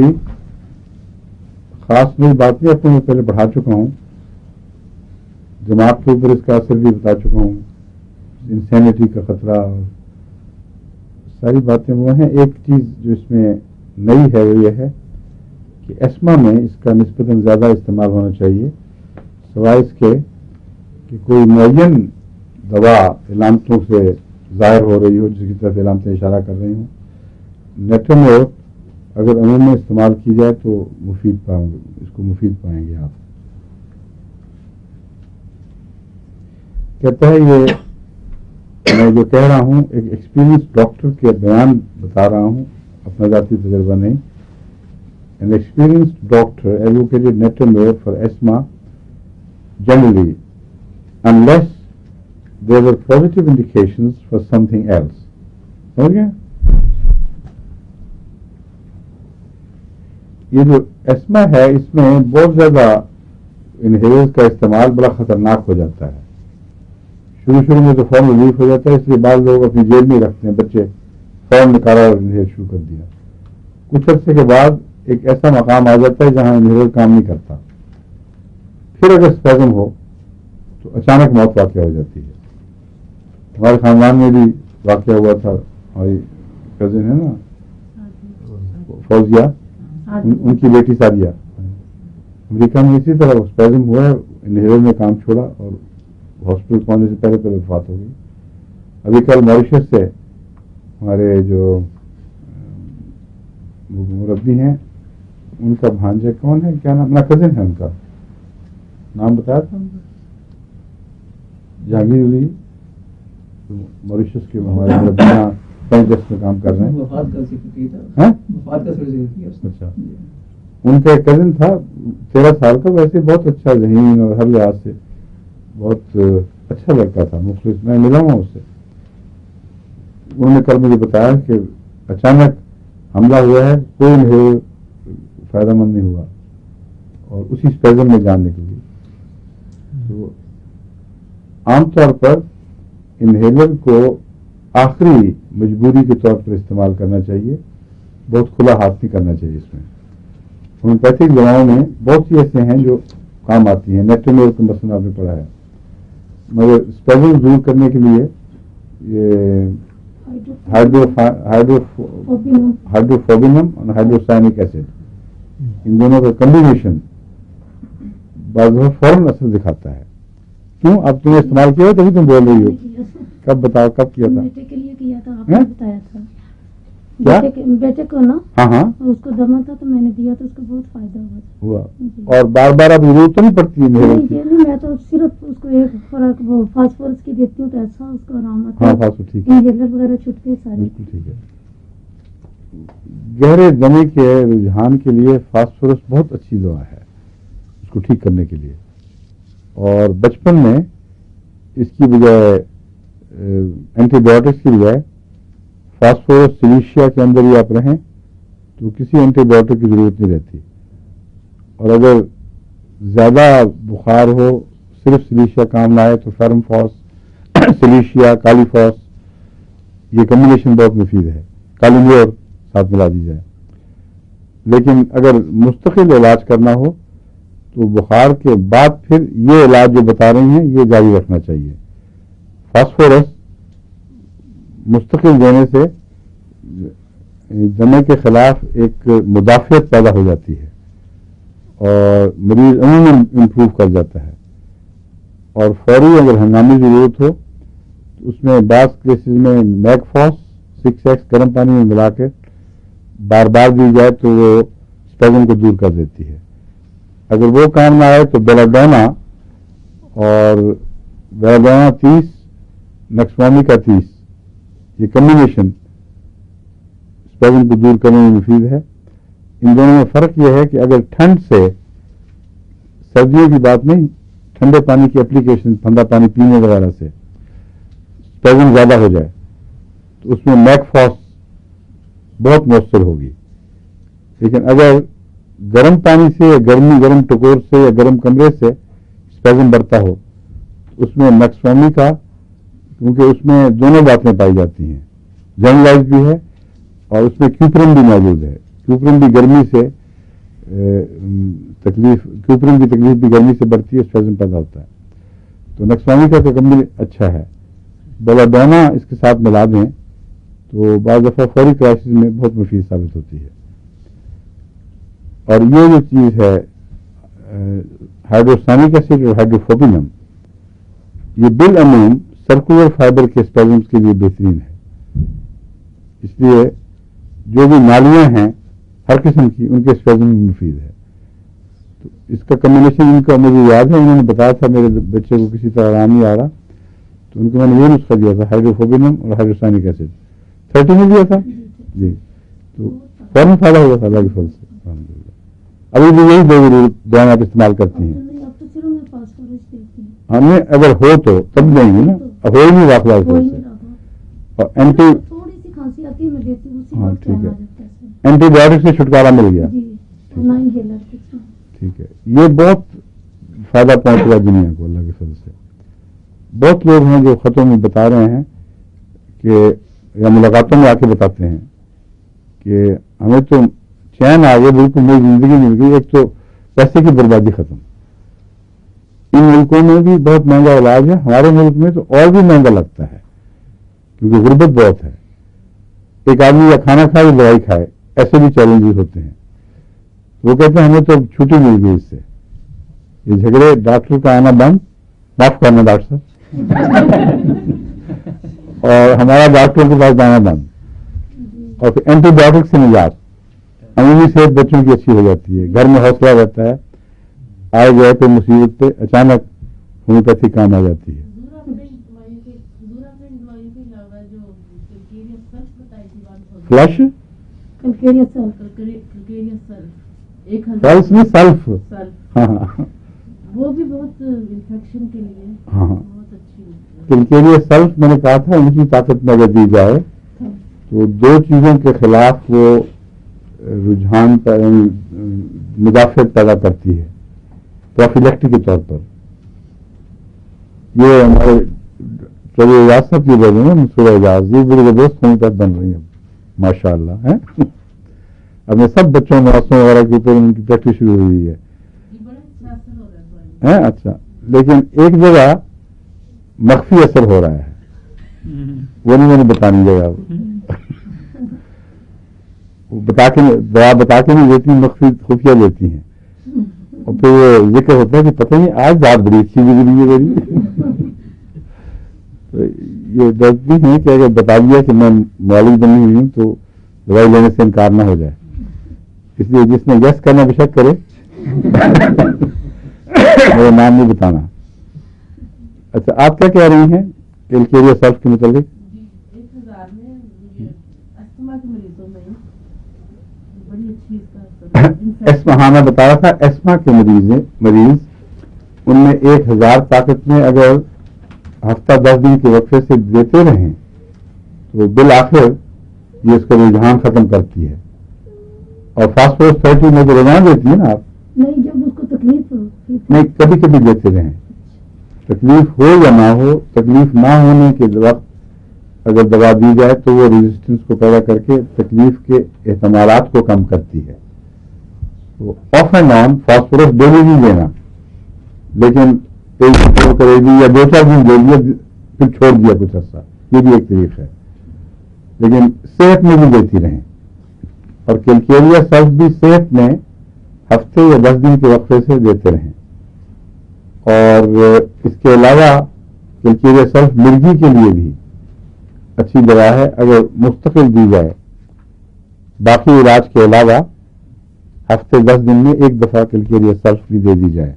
خاص نئی بات نہیں. آپ کو میں پہلے پڑھا چکا ہوں. دماغ کے اوپر اس کا اثر بھی بتا چکا ہوں. انسینٹی کا خطرہ اور ساری باتیں وہ ہیں. ایک چیز جو اس میں نئی ہے وہ یہ ہے کہ ایسما میں اس کا نسبتاً زیادہ استعمال ہونا چاہیے سوائے اس کے کہ کوئی معین دوا علامتوں سے ظاہر ہو رہی ہو جس کی طرف علامتیں اشارہ کر رہی ہوں. نیٹرمور اگر عموماً استعمال کی جائے تو مفید پائیں گے. اس کو مفید پائیں گے آپ. کہتا ہے یہ میں جو کہہ رہا ہوں ایک ایکسپیرئنس ڈاکٹر کے بیان بتا رہا ہوں اپنا ذاتی تجربہ نہیں. An experienced doctor advocated Netamor for asthma generally unless there were positive indications for something else. سمجھ گئے؟ یہ جو ایسما ہے اس میں بہت زیادہ انہیلرز کا استعمال بڑا خطرناک ہو جاتا ہے. شروع میں تو فوراً ریلیف ہو جاتا ہے. اس لیے بعض لوگ اپنی جیب میں رکھتے ہیں. بچے فوراً نکالا اور انہیل شروع کر دیا. کچھ عرصے کے بعد ایک ایسا مقام آ جاتا ہے جہاں انہیلر کام نہیں کرتا. پھر اگر اسپیزم ہو تو اچانک موت واقع ہو جاتی ہے. ہمارے خاندان میں بھی واقعہ ہوا تھا. ہماری کزن ہے نا فوزیہ, ان کی بیٹی سادیہ, امریکہ میں اسی طرح اسپیزم ہوا ہے. انہیلر میں کام چھوڑا اور ہاسپٹل پہنچنے سے پہلے وفات ہو گئی. ابھی کل ماریشس سے ہمارے جو مربی ہیں ان کا بھانجا کون ہے, کیا نام, اپنا کزن ہے, ان کا نام بتایا تھا جہانگیر علی, ماریشس کے ہمارے مربیاں میں کام کر رہے ہیں. اچھا, ان کا ایک کزن تھا 13 سال کا, ویسے بہت اچھا ذہین اور ہر لحاظ سے بہت اچھا لڑکا تھا, مخلص. میں ملا ہوں اس سے. انہوں نے کل مجھے بتایا کہ اچانک حملہ ہوا ہے, کوئی انہیلر فائدہ مند نہیں ہوا اور اسی اسپیزم میں جان نکل گئی. تو عام طور پر انہیلر کو آخری مجبوری کے طور پر استعمال کرنا چاہیے. بہت کھلا ہاتھ نہیں کرنا چاہیے. اس میں ہومیوپیتھک دواؤں میں بہت سی ایسے ہیں جو کام آتی ہیں. نیٹرمور کا مسئلہ آپ نے پڑھا ہے, مگر اسپیزم دور کرنے کے لیے یہ ہائیڈروفوبینم اور ہائیڈروسائنک ایسڈ, ان دونوں کا کمبینیشن بعض دفعہ فوراً اثر دکھاتا ہے. کیوں؟ اب تم نے استعمال کیا ہو تبھی تم بول رہی ہو. کب بتاؤ, کب کیا تھا؟ بیٹے کے لیے کیا تھا, آپ نے بتایا تھا. کیا بیٹے کو نا, ہاں اس کو دما تھا تو میں نے دیا تو اس کو بہت فائدہ ہوا. اور بار بار اب ضرورت تو نہیں پڑتی ہے نہیں, میں تو صرف اس کو ایک خوراک وہ فاسفورس کی دیتی ہوں تو ایسا اس کو آرام آتا ہے. ہاں فاسفورس ٹھیک ہے, انہیلر وغیرہ چھٹتے سارے. بالکل ٹھیک ہے. گہرے دمے کے رجحان کے لیے فاسفورس بہت اچھی دوا ہے اس کو ٹھیک کرنے کے لیے. اور بچپن میں اس کی بجائے اینٹی بایوٹکس کی بجائے فاسفورس سلیشیا کے اندر ہی آپ رہیں تو کسی اینٹی بایوٹک کی ضرورت نہیں رہتی. اور اگر زیادہ بخار ہو صرف سلیشیا کام نہ آئے تو فیرم فاس سلیشیا کالی فاس یہ کمبینیشن بہت مفید ہے. کالی میور ساتھ ملا دی جائے. لیکن اگر مستقل علاج کرنا ہو تو بخار کے بعد پھر یہ علاج جو بتا رہی ہیں یہ جاری رکھنا چاہیے. فاسفورس مستقل دینے سے دمے کے خلاف ایک مدافعت پیدا ہو جاتی ہے اور مریض عموماً امپروو کر جاتا ہے. اور فوری اگر ہنگامی ضرورت ہو تو اس میں بعض کیسز میں میک فاس 6x گرم پانی میں ملا کے بار بار دی جائے تو وہ اسپیزم کو دور کر دیتی ہے. اگر وہ کام نہ آئے تو بیلاڈونا اور بیلاڈونا 30 نکسوامی کا 30 یہ کمبینیشن اسپیزم کو دور کرنے میں مفید ہے. ان دونوں میں فرق یہ ہے کہ اگر ٹھنڈ سے سردیوں کی بات نہیں ٹھنڈے پانی کی اپلیکیشن ٹھنڈا پانی پینے وغیرہ سے اسپیزم زیادہ ہو جائے تو اس میں میک فاس بہت مؤثر ہوگی. لیکن اگر گرم پانی سے یا گرم ٹکور سے یا گرم کمرے سے اسپیزم بڑھتا ہو تو اس میں میکسوامی کا کیونکہ اس میں دونوں باتیں پائی جاتی ہیں جرنلائز بھی ہے اور اس میں کیوپرم بھی موجود ہے. کیوپرم بھی گرمی سے کیوپرم کی تکلیف بھی گرمی سے بڑھتی ہے اسپیزم پیدا ہوتا ہے. تو نکسوامی کا تو کم اچھا ہے. بیلاڈونا اس کے ساتھ ملا دیں تو بعض دفعہ فوری کرائسس میں بہت مفید ثابت ہوتی ہے. اور یہ جو چیز ہے ہائیڈروسانک ایسڈ اور ہائیڈروفوبینم یہ بالعموم سرکولر فائبر کے اسپیزمز کے لیے بہترین ہے. اس لیے جو بھی نالیاں ہیں ہر قسم کی ان کے اسپیزم میں مفید ہے. تو اس کا کمبینیشن ان کا مجھے یاد ہے انہوں نے بتایا تھا میرے بچے کو کسی طرح آرام نہیں آ رہا تو ان کو میں نے یہ نسخہ دیا تھا ہائیڈروفوبینم اور ہائیڈروسانک ایسڈ 30 میں دیا تھا جی. تو فوراً فائدہ ہوا تھا اللہ کے فضل سے. ابھی بھی یہی دو دعائیں آپ استعمال کرتی ہیں. ہم نے اگر ہو تو تب دیں گے نا ہو ہی نہیں داخلہ اور اینٹی ہاں ٹھیک ہے اینٹی بایوٹک سے چھٹکارا مل گیا. ٹھیک ہے یہ بہت فائدہ پہنچ رہا دنیا کو اللہ کے فضل سے. بہت لوگ ہیں جو خطوں میں بتا رہے ہیں کہ یا ملاقاتوں میں آ کے بتاتے ہیں کہ ہمیں تو چین آ گیا بالکل نئی زندگی مل گئی. ایک تو پیسے کی بربادی ختم. ان ملکوں میں بھی بہت مہنگا علاج ہے ہمارے ملک میں تو اور بھی مہنگا لگتا ہے کیونکہ غربت بہت ہے. ایک آدمی یا کھانا کھائے یا دوائی کھائے ایسے بھی چیلنجز ہوتے ہیں. وہ کہتے ہیں ہمیں تو چھٹی مل گئی اس سے. یہ جھگڑے ڈاکٹر کا آنا بند معاف کرنا ڈاکٹر اور ہمارا ڈاکٹر کے پاس جانا بند اور پھر اینٹی بایوٹک سے نجات. عمومی صحت بچوں کی اچھی ہو جاتی ہے. گھر میں حوصلہ رہتا ہے. آئے گئے پہ مصیبت پہ اچانک ہومیوپیتھی کام آ جاتی ہے. فلش فلس میں سلف ہاں وہ بھی بہت انفیکشن کے لیے ہاں بہت اچھی کلکیریا سلف میں نے کہا تھا ان کی طاقت میں اگر دی جائے تو دو چیزوں کے خلاف وہ رجحان مدافعت پیدا کرتی ہے پروفیلیکٹک کے طور پر. یہ ہمارے چلو اعجاز صاحب کی بول رہے ہیں منصورہ اعجاز یہ بڑی زبردست ہومیوپیتھ بن رہی ہیں ماشاء اللہ ہے. اب میں سب بچوں نواسوں وغیرہ کے اوپر ان کی پریکٹس شروع ہوئی ہے. اچھا لیکن ایک جگہ مخفی اثر ہو رہا ہے وہ نہیں میں نے بتانی جگہ دوا بتا کے نہیں دیتی مخفی خفیہ لیتی ہیں اور پھر وہ ذکر ہوتا ہے کہ پتہ نہیں آج رات بڑی اچھی گزری ہے میری. یہ ڈرتی ہیں کہ اگر بتا دیا کہ میں معالج بنی ہوئی ہوں تو دوائی لینے سے انکار نہ ہو جائے. اس لیے جس نے یس کرنا بے شک کرے میرا نام نہیں بتانا. اچھا آپ کیا کہہ رہی ہیں کلکیریا سلف کے متعلق؟ 1000 میں استما کے مریضوں میں ایسما، ہاں میں بتا رہا تھا ایسما کے مریض ان میں 1000 طاقت میں اگر ہفتہ 10 دن کے وقفے سے دیتے رہیں تو بالآخر یہ اس کا رجحان ختم کرتی ہے. اور فاسفورس 30 میں جو روزانہ دیتی ہے نا آپ، نہیں جب اس کو تکلیف ہو نہیں کبھی کبھی دیتے رہیں. تکلیف ہو یا نہ ہو، تکلیف نہ ہونے کے وقت اگر دوا دی جائے تو وہ ریزسٹنس کو پیدا کر کے تکلیف کے احتمالات کو کم کرتی ہے. تو of and on phosphorus daily نہیں لینا، لیکن ایک دن کرے گی یا 2-4 دن دے دیا پھر چھوڑ دیا کچھ عرصہ، یہ بھی ایک طریقہ ہے. لیکن صحت میں بھی دیتی رہیں. اور کیلکیریا سلف بھی صحت میں ہفتے یا 10 دن کے وقفے سے دیتے رہیں. اور اس کے علاوہ کیلکیریا سلف مرگی کے لیے بھی اچھی دوا ہے اگر مستقل دی جائے. باقی علاج کے علاوہ ہفتے 10 دن میں ایک دفعہ کیلکیریا سلف بھی دے دی جائے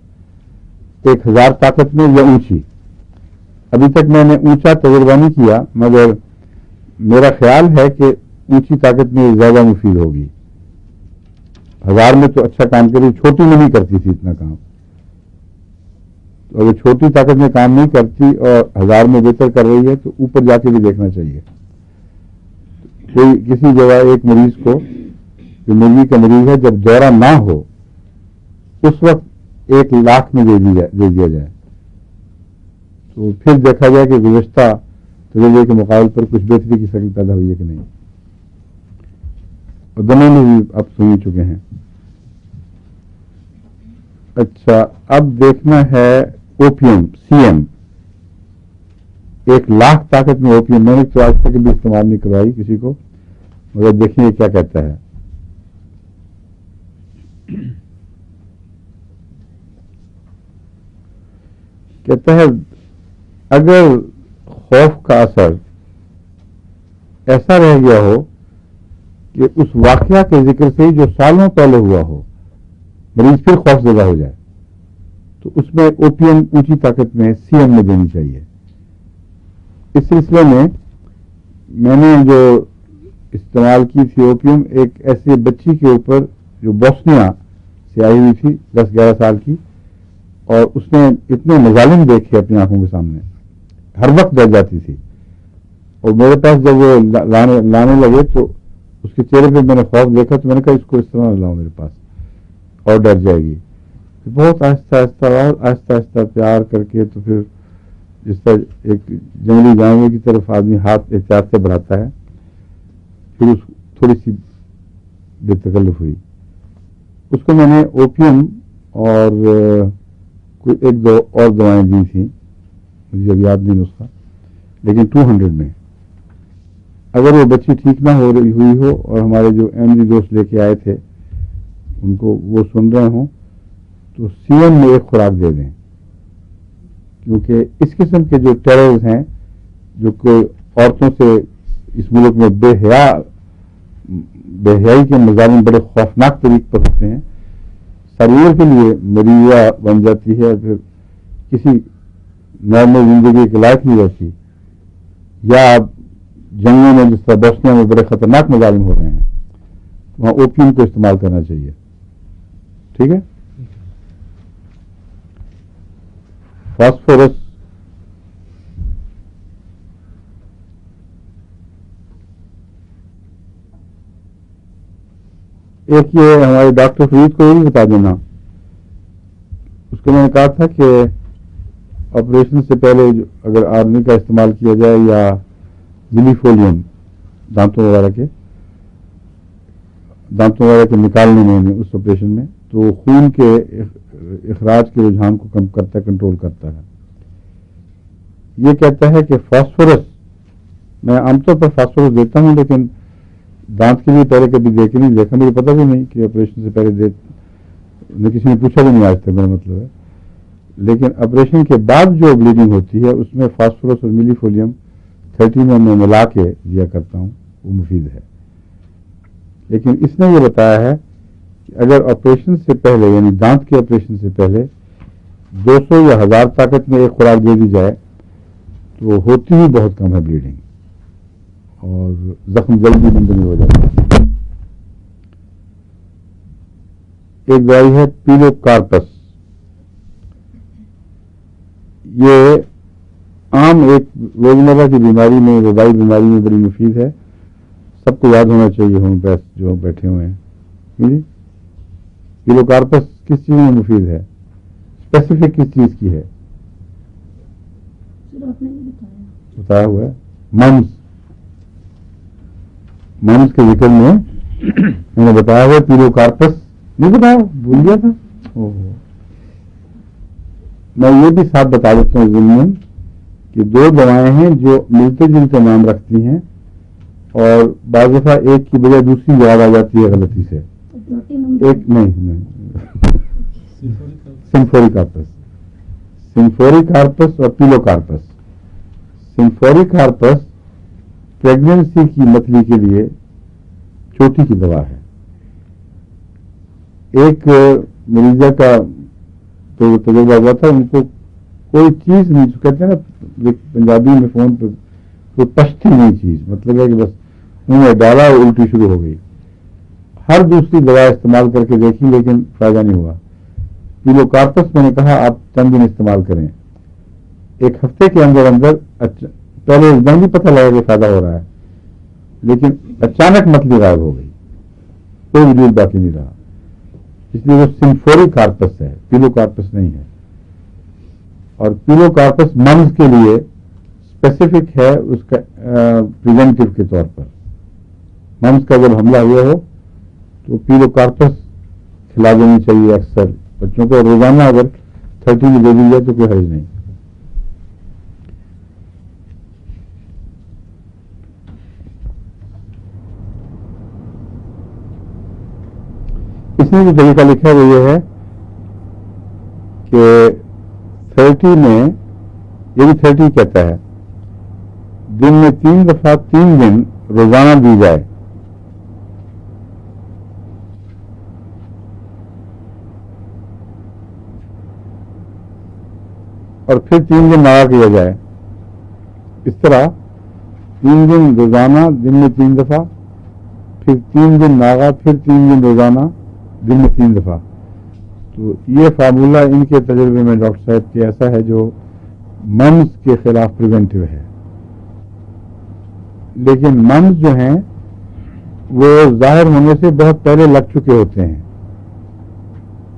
1000 طاقت میں یا اونچی. ابھی تک میں نے اونچا تجربہ نہیں کیا، مگر میرا خیال ہے کہ اونچی طاقت میں زیادہ مفید ہوگی. 1000 میں تو اچھا کام کری، چھوٹی میں نہیں کرتی تھی اتنا کام. اگر چھوٹی طاقت میں کام نہیں کرتی اور 1000 میں بہتر کر رہی ہے تو اوپر جا کے بھی دیکھنا چاہیے. کوئی کسی جگہ ایک مریض کو جو مرگی کا مریض ہے جب دورہ نہ ہو اس وقت 1 لاکھ میں دے دیا جائے تو پھر دیکھا جائے کہ گزشتہ تجربے کے مقابل پر کچھ بہتری کی شکل پیدا ہوئی ہے کہ نہیں. اور دونوں میں بھی اب سن چکے ہیں. اچھا، اب دیکھنا ہے اوپیم CM. 1 لاکھ طاقت میں اوپیم میں نے تو آج تک بھی استعمال نہیں کروائی کسی کو، مگر دیکھیں یہ کیا کہتا ہے. کہتا ہے اگر خوف کا اثر ایسا رہ گیا ہو کہ اس واقعہ کے ذکر سے جو سالوں پہلے ہوا ہو مریض پھر خوف زدہ ہو جائے تو اس میں اوپیم اونچی طاقت میں CM میں دینی چاہیے. اس سلسلے میں نے جو استعمال کی تھی اوپیم ایک ایسے بچی کے اوپر جو بوسنیا سے آئی ہوئی تھی 10-11 سال کی، اور اس نے اتنے مظالم دیکھے اپنی آنکھوں کے سامنے، ہر وقت ڈر جاتی تھی. اور میرے پاس جب وہ لانے لگے تو اس کے چہرے پہ میں نے خوف دیکھا تو میں نے کہا اس کو اس طرح لاؤ میرے پاس اور ڈر جائے گی. بہت آہستہ پیار کر کے تو پھر جس طرح ایک جنگلی جانور کی طرف آدمی ہاتھ احتیاط سے بڑھاتا ہے، پھر اس تھوڑی سی بے تکلف ہوئی. اس کو میں نے اوپیم اور کوئی 1-2 اور دوائیں دی تھیں، مجھے اب یاد نہیں نسخہ، لیکن 200 میں. اگر وہ بچی ٹھیک نہ ہوئی ہو اور ہمارے جو MD دوست لے کے آئے تھے ان کو وہ سن رہے ہوں تو CM میں 1 خوراک دے دیں. کیونکہ اس قسم کے جو ٹیررز ہیں جو کوئی عورتوں سے اس ملک میں بے حیائی کے مظالم بڑے خوفناک طریق پر ہوتے ہیں، ساری عمر کے لیے مریضہ بن جاتی ہے، پھر کسی نارمل زندگی کے لائق نہیں رہتی. یا جنگوں میں جس طرح بوسنیا میں بڑے خطرناک مظالم ہو رہے ہیں وہاں اوپیم کو استعمال کرنا چاہیے. ٹھیک ہے. فاسفورس ایک یہ ہمارے ڈاکٹر فرید کو یہ بھی بتا دینا، اس کو میں نے کہا تھا کہ آپریشن سے پہلے اگر آرمی کا استعمال کیا جائے یا ملیفولیم دانتوں وغیرہ کے نکالنے میں اس آپریشن میں تو خون کے اخراج کے رجحان کو کم کرتا ہے، کنٹرول کرتا ہے. یہ کہتا ہے کہ فاسفورس، میں عام طور پر فاسفورس دیتا ہوں لیکن دانت کے لیے پہلے کبھی نہیں دیکھا، مجھے پتا بھی نہیں کہ آپریشن سے پہلے کسی نے پوچھا بھی نہیں آج تک، میرا مطلب ہے. لیکن آپریشن کے بعد جو بلیڈنگ ہوتی ہے اس میں فاسفورس اور ملیفولیم 30 میں ملا کے دیا کرتا ہوں، وہ مفید ہے. لیکن اس نے یہ بتایا ہے کہ اگر آپریشن سے پہلے یعنی دانت کے آپریشن سے پہلے 200 یا 1000 طاقت میں 1 خوراک دے دی جائے تو ہوتی ہی بہت کم ہے بلیڈنگ اور زخم جلدی بند نہیں ہو جاتا. ایک دوائی ہے پیلو کارپس. یہ عام ایک روزمرہ کی بیماری میں، وبائی بیماری میں بڑی مفید ہے. سب کو یاد ہونا چاہیے ہومیوپیتھ جو بیٹھے ہوئے ہیں. پیلو کارپس کس چیز میں مفید ہے؟ اسپیسیفک کس چیز کی ہے؟ آپ نے بتایا ہوا ہے. ممس کے ذکر میں نے بتایا ہوا پیلو کارپس. نہیں بتایا، بھول گیا تھا. میں یہ بھی ساتھ بتا دیتا ہوں ضمن کہ دو دوائیں ہیں جو ملتے جلتے نام رکھتی ہیں اور بعض دفعہ ایک کی بجائے دوسری یاد آ جاتی ہے غلطی سے. ایک نہیں سمفورک کارپس. سمفورک کارپس اور پیلو کارپس. سمفورک کارپس پریگننسی کی متلی کے لیے چوٹی کی دوا ہے. ایک مریضہ کا تو تجربہ ہوا تھا، ان کو کوئی چیز نہیں، جو کہتے ہیں نا پنجابی میں فون پہ، کوئی پشتی نہیں چیز، مطلب ہے کہ بس انہوں نے ڈالا اور الٹی شروع ہو گئی. ہر دوسری دوا استعمال کر کے دیکھی لیکن فائدہ نہیں ہوا. پیلو کارپس میں نے کہا آپ چند دن استعمال کریں، ایک ہفتے کے اندر اندر پہلے نہیں پتہ لگا کہ فائدہ ہو رہا ہے، لیکن اچانک متلی غائب ہو گئی، کوئی وجود باقی نہیں رہا. اس لیے وہ سمفورک کارپس ہے، پیلو کارپس نہیں ہے. اور پیلو کارپس ممز کے لیے اسپیسیفک ہے، اس کا پریونٹیو کے طور پر. ممز کا جب حملہ ہوا ہو تو پیلو کارپس کھلا دینی چاہیے اکثر بچوں کو. روزانہ اگر 30 میں دے دی جائے تو کوئی حرج نہیں. اس نے جو طریقہ لکھا ہے وہ یہ ہے کہ 30 میں، یہ بھی 30 کہتا ہے، دن میں 3 دفعہ 3 دن روزانہ دی جائے. اور پھر 3 دن ناغا کیا جائے. اس طرح 3 دن روزانہ، دن میں 3 دفعہ، پھر 3 دن ناغا، پھر 3 دن روزانہ، دن میں 3 دفعہ. تو یہ فارمولہ ان کے تجربے میں ڈاکٹر صاحب کے ایسا ہے جو ممز کے خلاف پریونٹیو ہے. لیکن ممز جو ہیں وہ ظاہر ہونے سے بہت پہلے لگ چکے ہوتے ہیں.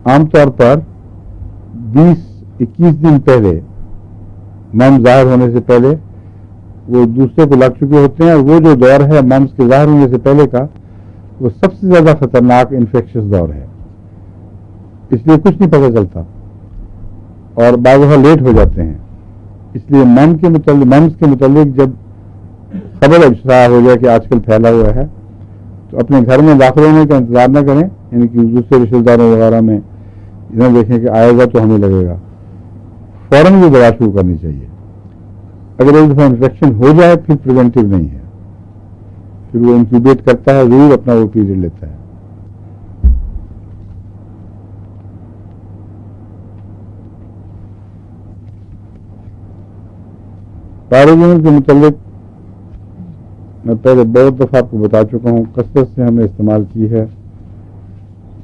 عام طور پر 20-21 دن پہلے ممز ظاہر ہونے سے پہلے وہ دوسرے کو لگ چکے ہوتے ہیں. اور وہ جو دور ہے ممز کے ظاہر ہونے سے پہلے کا، وہ سب سے زیادہ خطرناک انفیکشس دور ہے. اس لیے کچھ نہیں پتہ چلتا اور بعض دفعہ لیٹ ہو جاتے ہیں. اس لیے ممز کے متعلق جب خبر اشاع ہو جائے کہ آج کل پھیلا ہوا ہے تو اپنے گھر میں داخل ہونے کا انتظار نہ کریں، یعنی کہ دوسرے رشتے داروں وغیرہ میں ادھر دیکھیں کہ آئے گا تو ہمیں لگے گا. فوراً یہ دوا شروع کرنی چاہیے. اگر ایک دفعہ انفیکشن ہو جائے پھر پریونٹیو نہیں ہے، پھر وہ انکیوبیٹ کرتا ہے، ضرور اپنا وہ پیریڈ لیتا ہے. پیراجینل کے متعلق میں پہلے بہت دفعہ آپ کو بتا چکا ہوں، کثرت سے ہم نے استعمال کی ہے،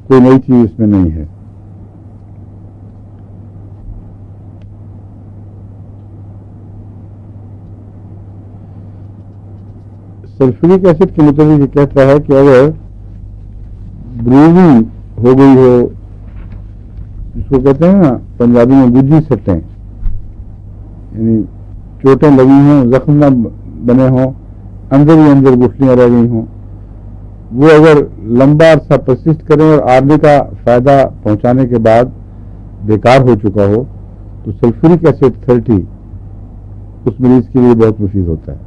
کوئی نئی چیز اس میں نہیں ہے. سلفورک ایسڈ کے متعلق یہ کہتا ہے کہ اگر بروزنگ ہو گئی ہو، جس کو کہتے ہیں نا پنجابی میں گجی سٹیں، یعنی چوٹیں لگی ہوں، زخم نہ بنے ہوں، اندر ہی اندر گٹھلیاں رہ گئی ہوں، وہ اگر لمبا عرصہ پرسسٹ کریں اور آرنے کا فائدہ پہنچانے کے بعد بیکار ہو چکا ہو تو سلفورک ایسڈ 30 اس مریض کے لیے بہت مفید ہوتا ہے.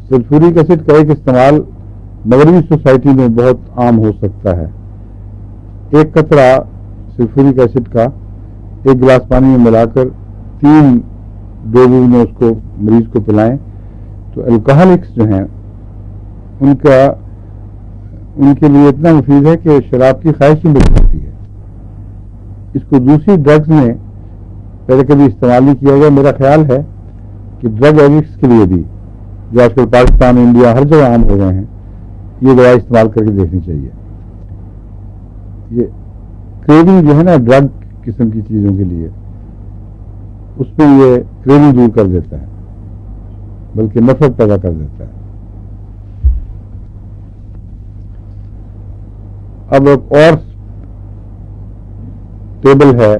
سلفورک ایسڈ کا ایک استعمال مغربی سوسائٹی میں بہت عام ہو سکتا ہے. ایک قطرہ سلفورک ایسڈ کا ایک گلاس پانی میں ملا کر 3 ڈوزز میں اس کو مریض کو پلائیں تو الکوہولکس جو ہیں ان کے لیے اتنا مفید ہے کہ شراب کی خواہش ہی مٹ جاتی ہے. اس کو دوسری ڈرگز میں پہلے کبھی استعمال نہیں کیا گیا. میرا خیال ہے کہ ڈرگ ایڈکٹس کے لیے بھی، جو آج کل پاکستان، انڈیا ہر جگہ عام ہو گئے ہیں، یہ دوا استعمال کر کے دیکھنی چاہیے. یہ کریونگ جو ہے نا ڈرگ قسم کی چیزوں کے لیے، اس میں یہ کریونگ دور کر دیتا ہے، بلکہ نفرت پیدا کر دیتا ہے. اب ایک اور ٹیبل ہے،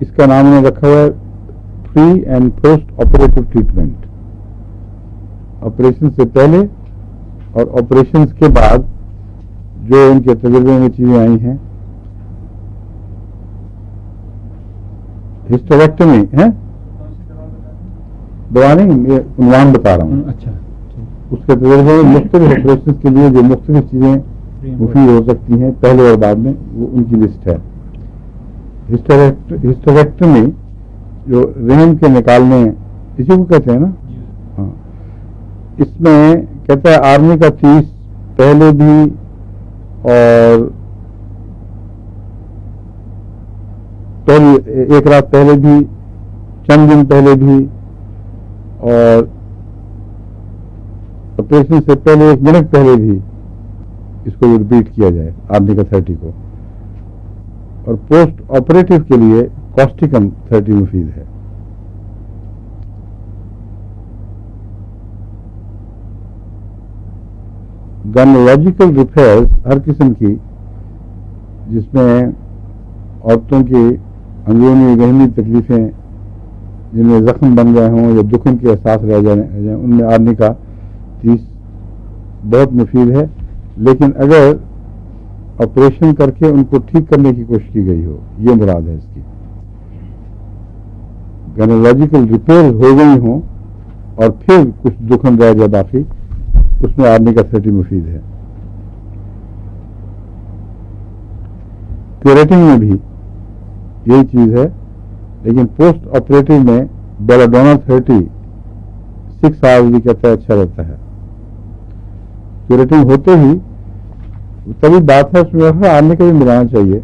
اس کا نام انہوں نے رکھا ہوا ہے pre and post operative treatment. Operation سے پہلے اور آپریشنز کے بعد جو ان کے تجربے میں چیزیں آئی ہیں. ہسٹریکٹمی ہے، دوا نہیں، یہ عنوان بتا رہا ہوں. اچھا، اس کے تجربے میں مختلف آپریشن کے لیے جو مختلف چیزیں مفید ہو سکتی ہیں پہلے اور بعد میں، وہ ان کی لسٹ ہے. ہسٹریکٹمی جو رحم کے نکالنے، اسی کو کہتے ہیں نا. ہاں، اس میں کہتا ہے آرمی کا 30 پہلے بھی اور ایک رات پہلے بھی، چند دن پہلے بھی، اور آپریشن سے پہلے 1 منٹ پہلے بھی اس کو ریپیٹ کیا جائے آرمی کا 30 کو. اور پوسٹ آپریٹو کے لیے کاسٹیکم 30 مفید ہے. گائنیکولوجیکل ریپیئرز ہر قسم کی، جس میں عورتوں کی اندرونی ذہنی تکلیفیں، جن میں زخم بن گئے ہوں یا دکھن کے احساس رہ جائیں، ان میں آرمی کا 30 بہت مفید ہے. لیکن اگر آپریشن کر کے ان کو ٹھیک کرنے کی کوشش کی گئی ہو، یہ مراد ہے اس کی. گائنیکولوجیکل ریپیئر ہو گئی ہوں اور پھر کچھ دکھن رہ جائے باقی، اس میں آرمی کا 30 مفید ہے. کیوریٹنگ میں بھی یہی چیز ہے، لیکن پوسٹ آپریٹو میں بیلاڈونا 30 6 آورز بھی کہتا ہے اچھا رہتا ہے. کیوریٹنگ ہوتے ہی تبھی بات ہے، اس میں آرمی کا بھی ملانا چاہیے.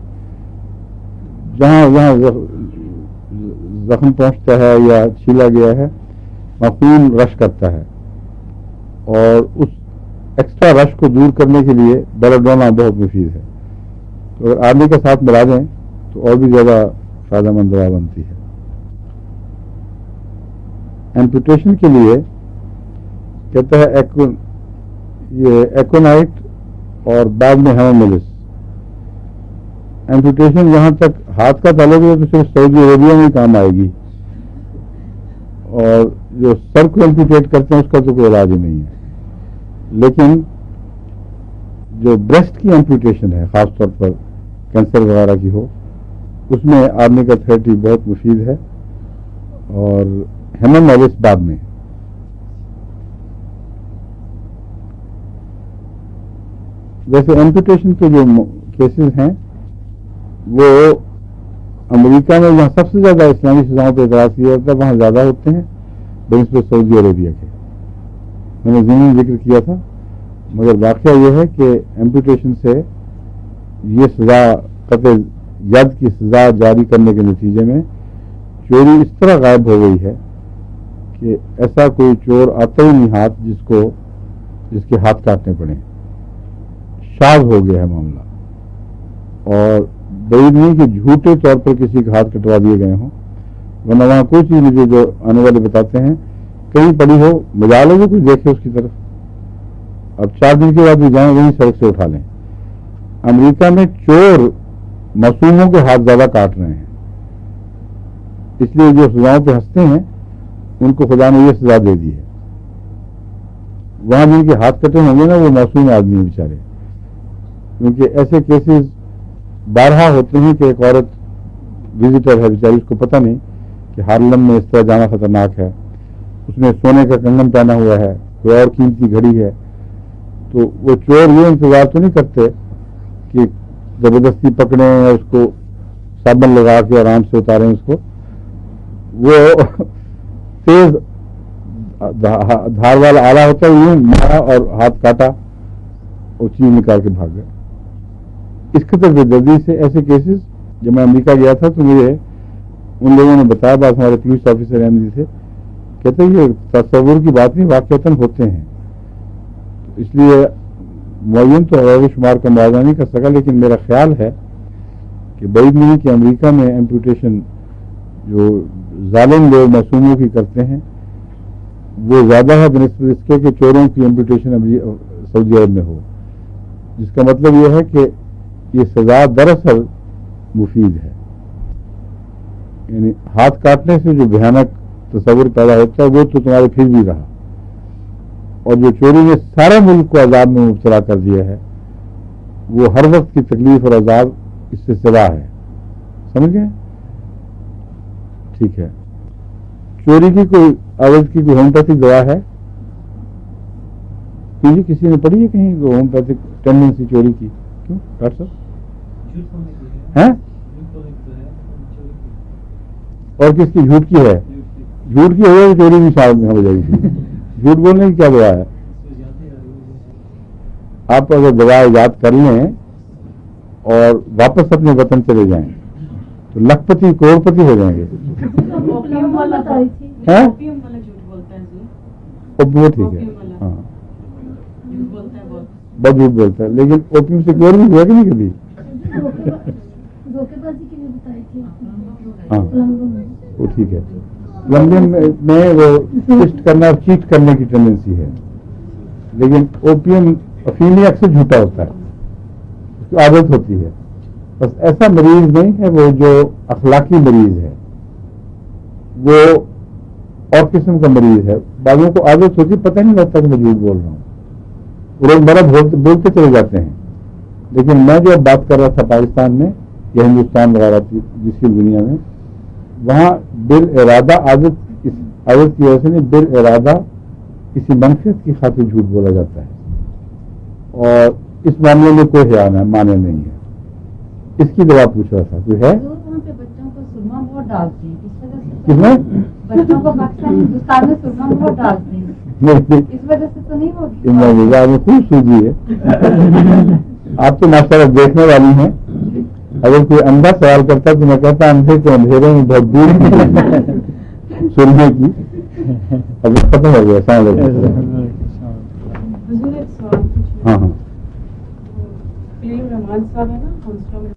جہاں زخم پہنچتا ہے یا چھیلا گیا ہے، وہاں خون رش کرتا ہے، اور اس ایکسٹرا رش کو دور کرنے کے لیے بیلاڈونا بہت مفید ہے. تو اگر آرمی کے ساتھ ملا دیں تو اور بھی زیادہ فائدہ مند دوا بنتی ہے. ایمپوٹیشن کے لیے کہتا ہے یہ ایکونائٹ اور بعد میں ہیموملس. ایمپوٹیشن جہاں تک ہاتھ کا تعلق ہے تو صرف سعودی عربیہ میں کام آئے گی، اور جو سر کو ایمپوٹیٹ کرتے ہیں اس کا تو کوئی علاج ہی نہیں ہے. لیکن جو بریسٹ کی ایمپوٹیشن ہے، خاص طور پر کینسر وغیرہ کی ہو، اس میں آرمی کا 30 بہت مفید ہے، اور ہیموملس بعد میں. ویسے ایمپوٹیشن کے جو کیسز ہیں وہ امریکہ میں جہاں سب سے زیادہ اسلامی سزاؤں پہ اعتراض کیا جاتا ہے وہاں زیادہ ہوتے ہیں بنسبت سعودی عربیہ کے. میں نے ضمن ذکر کیا تھا، مگر واقعہ یہ ہے کہ ایمپوٹیشن سے یہ سزا، قطع ید کی سزا جاری کرنے کے نتیجے میں چوری اس طرح غائب ہو گئی ہے کہ ایسا کوئی چور آتا ہی نہیں ہاتھ جس کے ہاتھ کاٹنے پڑے. شاذ ہو گیا ہے معاملہ، اور بعید نہیں کہ جھوٹے طور پر کسی کے ہاتھ کٹوا دیے گئے ہوں، ورنہ وہاں کوئی چیز نہیں جو آنے والے بتاتے ہیں کہیں پڑی ہو، مجال ہو کوئی دیکھے اس کی طرف. اب 4 دن کے بعد بھی جائیں وہیں سڑک سے اٹھا لیں. امریکہ میں چور معصوموں کے ہاتھ زیادہ کاٹ رہے ہیں، اس لیے جو سزاؤں پہ ہنستے ہیں ان کو خدا نے یہ سزا دے دی ہے. وہاں جن کے ہاتھ کٹے ہوں گے نا وہ معصوم آدمی ہیں بیچارے، کیونکہ ایسے کیسز بارہا ہوتے ہیں کہ ایک عورت وزٹر ہے بیچاری، اس کو پتہ نہیں کہ ہارلم میں اس طرح جانا خطرناک ہے، اس نے سونے کا کنگن پہنا ہوا ہے، کوئی اور قیمتی گھڑی ہے، تو وہ چور یہ انتظار تو نہیں کرتے کہ زبردستی پکڑیں اور اس کو صابن لگا کے آرام سے اتاریں اس کو. وہ تیز دھار والا آلہ ہوتا ہے، یوں مارا اور ہاتھ کاٹا اور چیز نکال کے بھاگ گئے. اس قدر بے دردی سے ایسے کیسز، جب میں امریکہ گیا تھا تو مجھے ان لوگوں نے بتایا، بعض ہمارے پولیس آفیسر احمدی تھے، کہتے یہ تصور کی بات نہیں، واقعتاً ہوتے ہیں. اس لیے معین تو اعداد و شمار کا موازنہ نہیں کر سکا، لیکن میرا خیال ہے کہ بعید نہیں کہ امریکہ میں ایمپوٹیشن جو ظالم لوگ معصوموں کی کرتے ہیں وہ زیادہ ہے بنسبت اس کے کہ چوروں کی ایمپوٹیشن سعودی عرب میں ہو، جس کا مطلب یہ ہے کہ یہ سزا دراصل مفید ہے. یعنی ہاتھ کاٹنے سے جو بھیانک تصور پیدا ہوتا ہے وہ تو تمہارے پھر بھی رہا، اور جو چوری نے سارے ملک کو عذاب میں مبتلا کر دیا ہے وہ ہر وقت کی تکلیف اور عذاب اس سے سوا ہے. سمجھ گئے؟ ٹھیک ہے. چوری کی کوئی عوض کی کوئی ہومیوپیتھک دوا ہے؟ جی کسی نے پڑھی ہے کہیں ہومیوپیتھک ٹینڈنسی چوری کی؟ کیوں ڈاکٹر صاحب ہیں؟ اور کس کی؟ جھوٹ کی ہے. جھوٹ کی ہو جائے چوری بھی شاید میں ہو جائے گی. جھوٹ بولنے کی کیا دوا ہے؟ آپ اگر دوا ایجاد کر لیں اور واپس اپنے وطن چلے جائیں تو لکھ پتی کروڑ پتی ہو جائیں گے. وہ ٹھیک ہے، ہاں بہت جھوٹ بولتا ہے، لیکن اوپیم سے کیور بھی ہوا کہ نہیں کبھی؟ ہاں وہ ٹھیک ہے. لندن میں وہ ٹیسٹ کرنا اور چیٹ کرنے کی ٹینڈنسی ہے، لیکن اوپیم افیمی اکثر جھوٹا ہوتا ہے، اس کی عادت ہوتی ہے. بس ایسا مریض نہیں ہے وہ جو اخلاقی مریض ہے، وہ اور قسم کا مریض ہے. بعضوں کو عادت ہوتی، پتہ نہیں لگتا کہ میں جھوٹ بول رہا ہوں، روزمرہ بولتے چلے جاتے ہیں. لیکن میں جو اب بات کر رہا تھا پاکستان میں یا ہندوستان وغیرہ جس کی دنیا میں، وہاں بالارادہ عادت کی وجہ سے نہیں، بالارادہ کسی منفیت کی خاطر جھوٹ بولا جاتا ہے، اور اس معاملے میں کوئی حیاء معنی نہیں ہے. اس کی دوا پوچھ رہا تھا کوئی ہے؟ وہاں پہ بچوں کو سرما بہت ڈالتے ہیں، اس وجہ سے کس میں بچوں کو پاکستان ہندوستان میں سرما بہت ڈالتے ہیں، اس وجہ سے تو نہیں ہوگی. خوب سوجی ہے. آپ تو ماشاءاللہ دیکھنے والی ہیں. اگر کوئی اندھا سوال کرتا تو میں کہتا اندھے کو اندھیرے میں بہت دور سننے کی. اب ختم ہو گیا. السلام علیکم. حضور ایک سوال پوچھنا. ہاں ہاں. رحمان صاحب ہے نا